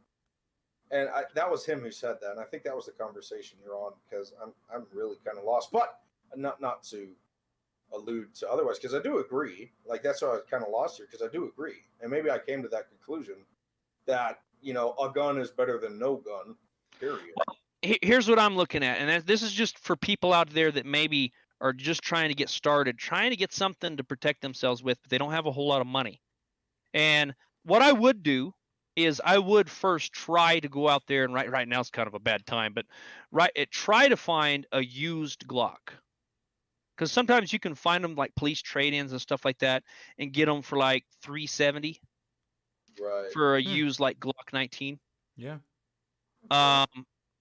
And that was him who said that, and I think that was the conversation you're on, because I'm really kind of lost, but not to allude to otherwise, because I do agree. Like, that's why I was kind of lost here, because I do agree, and maybe I came to that conclusion that a gun is better than no gun. Period. Well, here's what I'm looking at, and this is just for people out there that maybe are just trying to get started, trying to get something to protect themselves with, but they don't have a whole lot of money. And what I would do is I would first try to go out there, and right now it's kind of a bad time, but try to find a used Glock. Because sometimes you can find them like police trade-ins and stuff like that and get them for like $370 for a used like Glock 19. Yeah.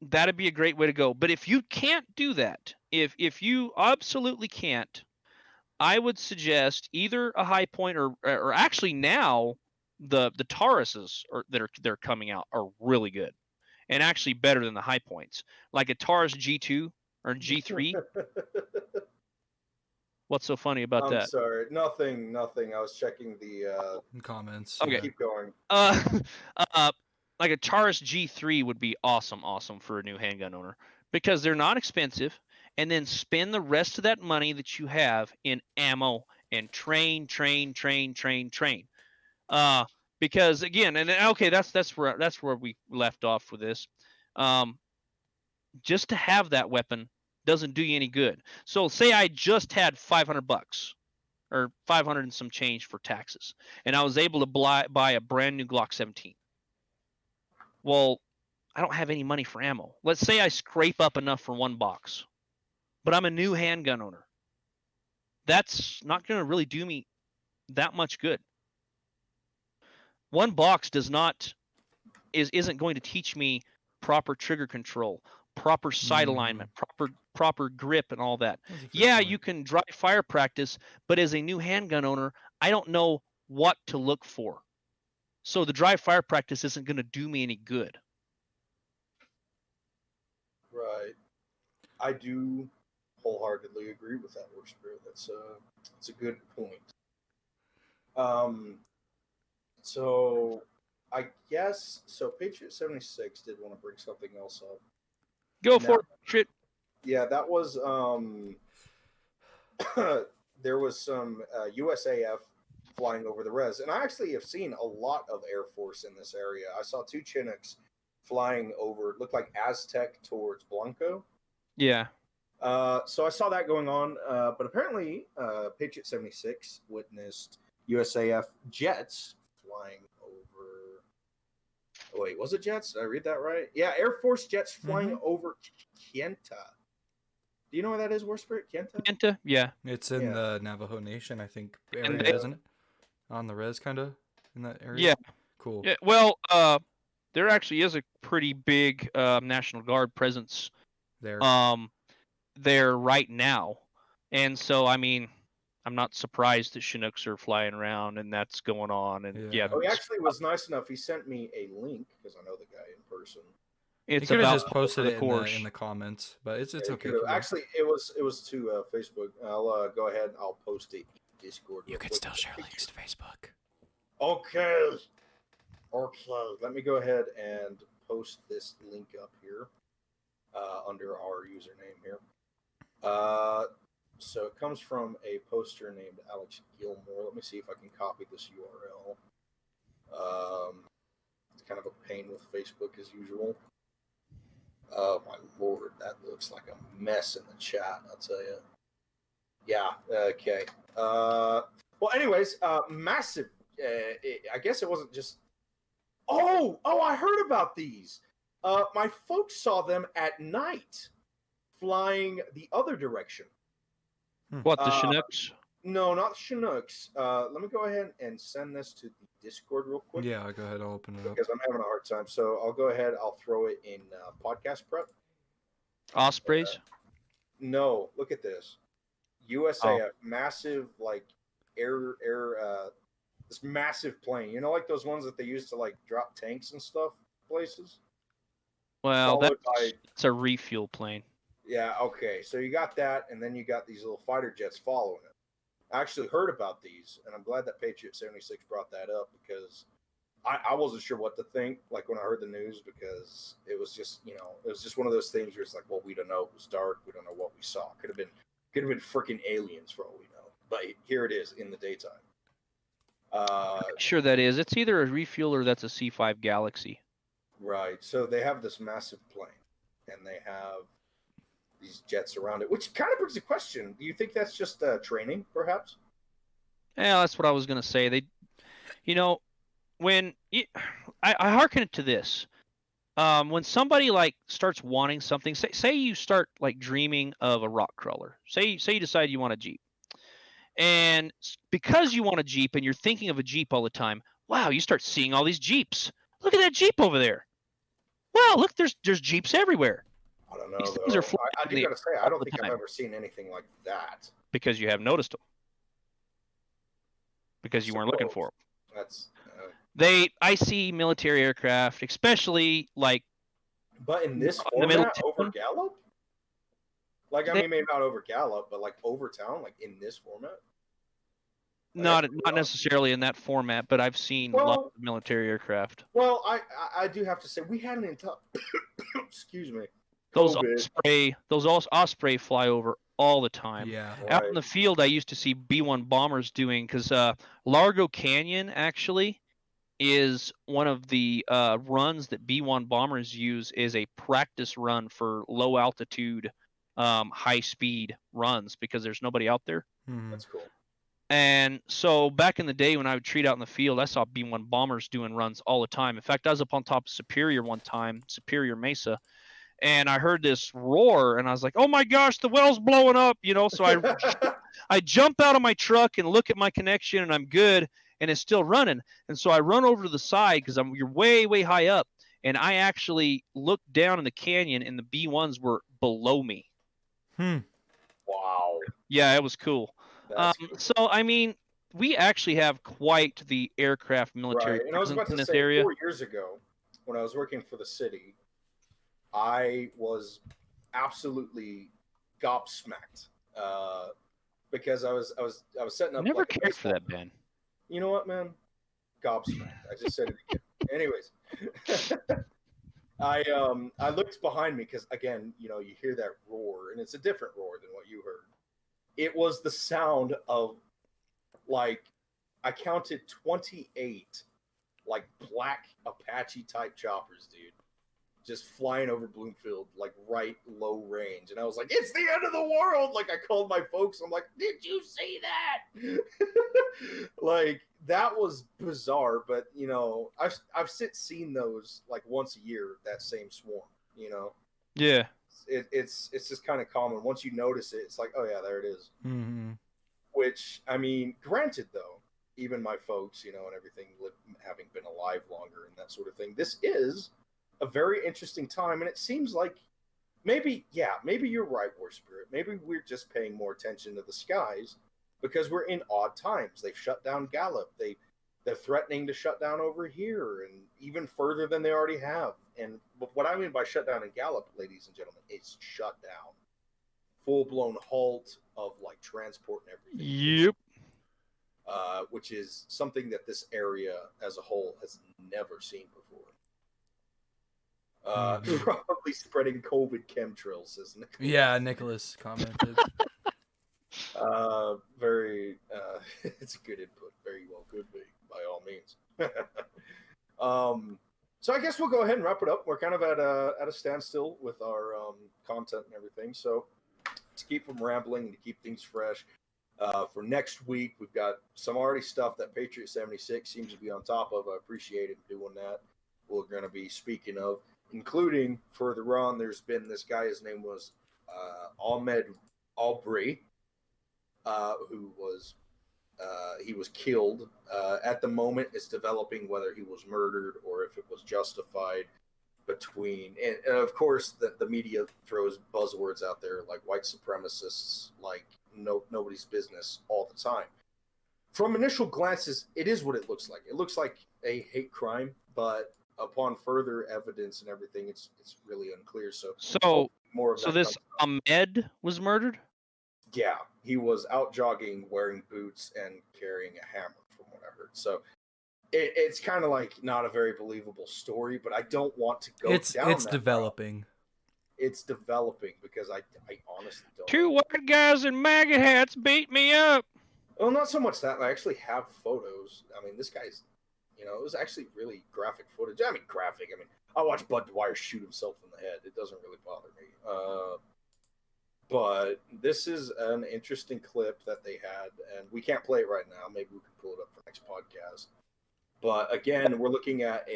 That'd be a great way to go. But if you can't do that, if you absolutely can't, I would suggest either a high point or actually now the Tauruses they're coming out are really good and actually better than the high points. Like a Taurus G2 or G3. What's so funny about that? I'm sorry. Nothing. I was checking the comments. Okay. Yeah. Keep going. Like a Taurus G3 would be awesome for a new handgun owner because they're not expensive, and then spend the rest of that money that you have in ammo and train. Because again, and okay, that's where we left off with this. Just to have that weapon doesn't do you any good. So say I just had $500 or 500 and some change for taxes, and I was able to buy a brand new Glock 17. Well, I don't have any money for ammo. Let's say I scrape up enough for one box, but I'm a new handgun owner. That's not going to really do me that much good. One box isn't going to teach me proper trigger control, proper sight alignment, proper grip, and all that. Yeah, you can dry fire practice, but as a new handgun owner, I don't know what to look for. So the dry fire practice isn't going to do me any good. Right. I do wholeheartedly agree with that, WARSPIRIT. That's a good point. So I guess Patriot 76 did want to bring something else up. Go for it, Patriot. Yeah, that was there was some USAF flying over the res, and I actually have seen a lot of Air Force in this area. I saw 2 Chinooks flying over, looked like Aztec towards Blanco. Yeah. So I saw that going on, but apparently Patriot 76 witnessed USAF jets flying over. Oh, wait, was it jets? Did I read that right? Yeah, Air Force jets flying over Kienta. Do you know where that is, WARSPIRIT? Kienta? Yeah. It's in the Navajo Nation, I think, area, isn't it? On the res, kind of, in that area? Yeah. Cool. Yeah, well, there actually is a pretty big National Guard presence there right now. And so, I mean, I'm not surprised that Chinooks are flying around and that's going on. And yeah. Oh, he actually was nice enough. He sent me a link because I know the guy in person. It's you could have about just posted it in the comments, but it's okay. Actually, it was to Facebook. I'll go ahead. I'll post it in Discord. You can still share links to Facebook. Okay. Let me go ahead and post this link up here under our username here. So it comes from a poster named Alex Gilmore. Let me see if I can copy this URL. It's kind of a pain with Facebook as usual. Oh my lord, that looks like a mess in the chat, I'll tell you. Yeah, okay. Well, anyways, massive. I guess it wasn't just. Oh, I heard about these. My folks saw them at night, flying the other direction. What, the Chinooks? No, not Chinooks. Let me go ahead and send this to the Discord real quick. Yeah, go ahead. I'll open it up. Because I'm having a hard time. So I'll go ahead. I'll throw it in podcast prep. Ospreys? No, look at this. USAF, massive, like, air, this massive plane. You know, like those ones that they use to, like, drop tanks and stuff places? Well, it's a refuel plane. Yeah, okay. So you got that, and then you got these little fighter jets following it. I actually heard about these, and I'm glad that Patriot 76 brought that up because I wasn't sure what to think, like, when I heard the news, because it was just, it was just one of those things where it's like, well, we don't know. It was dark. We don't know what we saw. Could have been freaking aliens for all we know. But here it is in the daytime. Sure that is. It's either a refuel or that's a C5 Galaxy. Right. So they have this massive plane. and they have these jets around it, which kind of brings a question. Do you think that's just training, perhaps? Yeah, that's what I was gonna say. They, when I hearken it to this. When somebody like starts wanting something, say you start like dreaming of a rock crawler. Say you decide you want a Jeep, and because you want a Jeep and you're thinking of a Jeep all the time, wow, you start seeing all these Jeeps. Look at that Jeep over there. Wow, look, there's Jeeps everywhere. I don't know. Though. I do gotta say, I don't think I've ever seen anything like that. Because you haven't noticed them. Because you weren't looking for them. That's. I see military aircraft, especially like. But in this format, over Gallup? Like, I mean, maybe not over Gallup, but like over town, like in this format? Like, not necessarily in that format, but I've seen lots of military aircraft. Well, I do have to say, we had an entire. Excuse me. Those Osprey fly over all the time. Yeah. Out in the field, I used to see B-1 bombers doing, because Largo Canyon actually is one of the runs that B-1 bombers use is a practice run for low altitude, high speed runs because there's nobody out there. That's cool. And so back in the day when I would treat out in the field, I saw B-1 bombers doing runs all the time. In fact, I was up on top of Superior one time, Superior Mesa, and I heard this roar, and I was like, "Oh my gosh, the well's blowing up!" So I jump out of my truck and look at my connection, and I'm good, and it's still running. And so I run over to the side because you're way, way high up, and I actually looked down in the canyon, and the B-1s were below me. Wow. Yeah, it was cool. Cool. So I mean, we actually have quite the aircraft military presence in this area. 4 years ago, when I was working for the city, I was absolutely gobsmacked because I was setting up. Never cared for that, Ben. You know what, man? Gobsmacked. I just said it again. Anyways, I looked behind me because again, you hear that roar, and it's a different roar than what you heard. It was the sound of, like, I counted 28, like, black Apache type choppers, dude, just flying over Bloomfield, like, right low range. And I was like, it's the end of the world. Like, I called my folks. I'm like, did you see that? Like, that was bizarre. But, I've since seen those, like, once a year, that same swarm, Yeah. It's just kind of common. Once you notice it, it's like, oh yeah, there it is. Mm-hmm. Which, I mean, granted though, even my folks, and everything, having been alive longer and that sort of thing, this is a very interesting time, and it seems like maybe you're right, WARSPIRIT. Maybe we're just paying more attention to the skies because we're in odd times. They've shut down Gallup. They're threatening to shut down over here and even further than they already have. And what I mean by shut down in Gallup, ladies and gentlemen, it's shut down. Full-blown halt of, like, transport and everything. Yep. Which is something that this area as a whole has never seen before. Probably spreading COVID chemtrails, says Nicholas. Yeah, Nicholas commented. Very, it's a good input. Very well could be, by all means. So I guess we'll go ahead and wrap it up. We're kind of at a standstill with our content and everything. So to keep from rambling and to keep things fresh, for next week, we've got some already stuff that Patriot 76 seems to be on top of. I appreciate him doing that. We're going to be speaking of, including further on, there's been this guy, his name was Ahmed Aubrey, who was he was killed. At the moment, it's developing whether he was murdered or if it was justified between. And of course, the media throws buzzwords out there like white supremacists, like nobody's business all the time. From initial glances, it is what it looks like. It looks like a hate crime, but upon further evidence and everything, it's really unclear. So more of that. So this Ahmed was murdered? Yeah, he was out jogging, wearing boots, and carrying a hammer, from what I heard. So it's kind of like not a very believable story, but I don't want to go down It's that developing. route. It's developing because I honestly don't. Two white guys in MAGA hats beat me up. Well, not so much that. I actually have photos. I mean, this guy's You know, it was actually really graphic footage. I mean, graphic. I mean, I watched Bud Dwyer shoot himself in the head. It doesn't really bother me. But this is an interesting clip that they had, and we can't play it right now. Maybe we can pull it up for next podcast. But again, we're looking at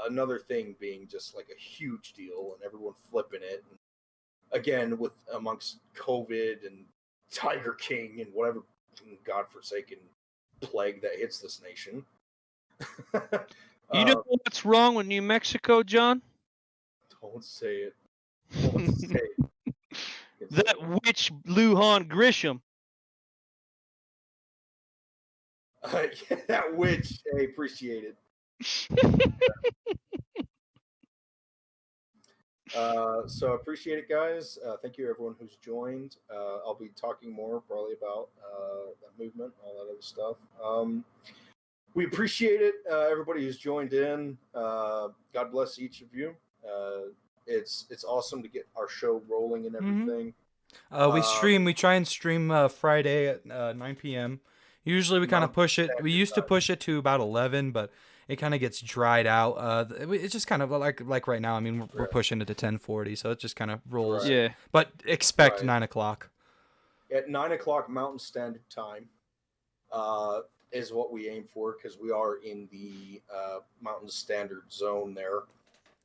another thing being just like a huge deal, and everyone flipping it. And again, with amongst COVID and Tiger King and whatever godforsaken plague that hits this nation. You know what's wrong with New Mexico, John? Don't say it. Don't say it. That witch Lujan Grisham. That witch. I appreciate it. So I appreciate it, guys. Thank you, everyone who's joined. I'll be talking more probably about that movement, all that other stuff. We appreciate it. Everybody who's joined in. God bless each of you. It's awesome to get our show rolling and everything. We try and stream Friday at 9 p.m. Usually we kind of push it. We used to push it to about 11, but it kind of gets dried out. It's just kind of like right now. I mean, we're pushing it to 10:40, so it just kind of rolls. Right. Yeah. But expect 9 o'clock. At 9 o'clock Mountain Standard Time is what we aim for, because we are in the Mountain Standard Zone there.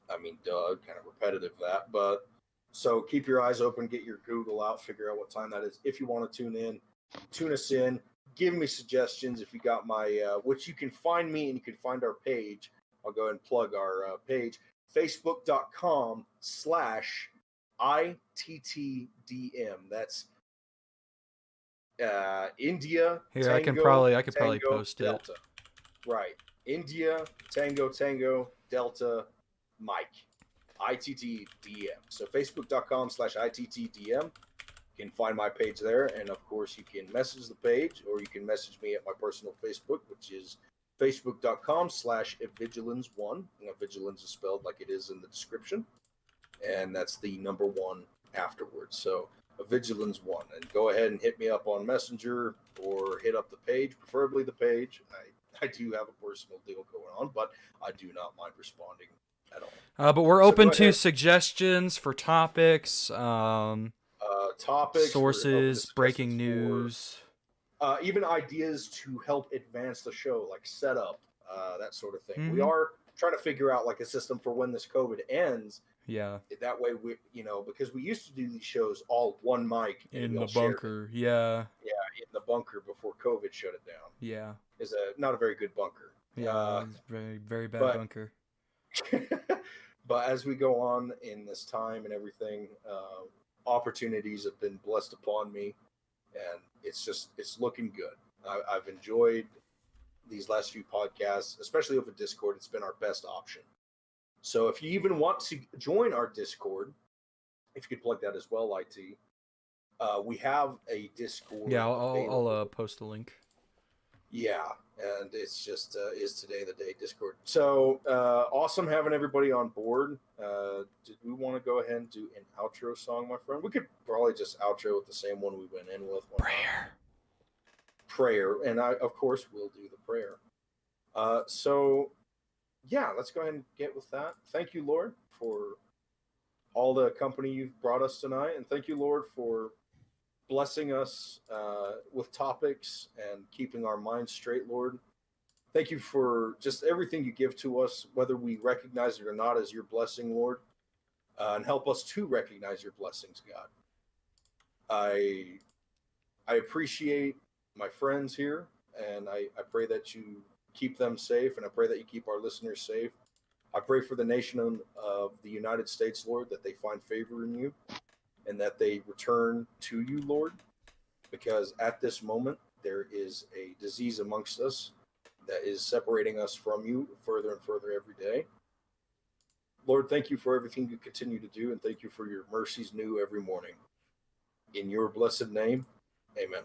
I mean, kind of repetitive that, but so keep your eyes open, get your Google out, figure out what time that is. If you want to tune us in, give me suggestions. If you got my, which you can find me and you can find our page. I'll go ahead and plug our page, facebook.com/ITTDM. That's India. Here, Tango, I could probably Tango, post Delta. it. Right. India, Tango, Delta, Mike. ITTDM. So facebook.com/ITTDM. You can find my page there. And of course, you can message the page, or you can message me at my personal Facebook, which is facebook.com/Evigilans1. Vigilance is spelled like it is in the description. And that's the number 1 afterwards. So Evigilans1. And go ahead and hit me up on Messenger or hit up the page, preferably the page. I do have a personal deal going on, but I do not mind responding at all. But we're open to suggestions for topics, topics, sources, breaking news, even ideas to help advance the show, like setup, that sort of thing. Mm-hmm. We are trying to figure out like a system for when this COVID ends. Yeah. That way, we, because we used to do these shows all one mic in the bunker. Yeah. Yeah, in the bunker before COVID shut it down. Yeah. It's not a very good bunker. Yeah, it's very, very bad bunker. But as we go on in this time and everything, opportunities have been blessed upon me, and it's looking good. I've enjoyed these last few podcasts, especially over Discord. It's been our best option. So if you even want to join our Discord, if you could plug that as well, IT, we have a Discord. Yeah, I'll post the link. Yeah, and it's just is today the day Discord. So awesome having everybody on board. Did we want to go ahead and do an outro song, my friend? We could probably just outro with the same one we went in with. Prayer, and I of course will do the prayer. So yeah, let's go ahead and get with that. Thank you, Lord, for all the company you've brought us tonight, and thank you, Lord, for blessing us with topics and keeping our minds straight, Lord. Thank you for just everything you give to us, whether we recognize it or not as your blessing, Lord, and help us to recognize your blessings, God. I appreciate my friends here, and I pray that you keep them safe, and I pray that you keep our listeners safe. I pray for the nation of the United States, Lord, that they find favor in you, and that they return to you, Lord, because at this moment, there is a disease amongst us that is separating us from you further and further every day. Lord, thank you for everything you continue to do, and thank you for your mercies new every morning. In your blessed name, amen.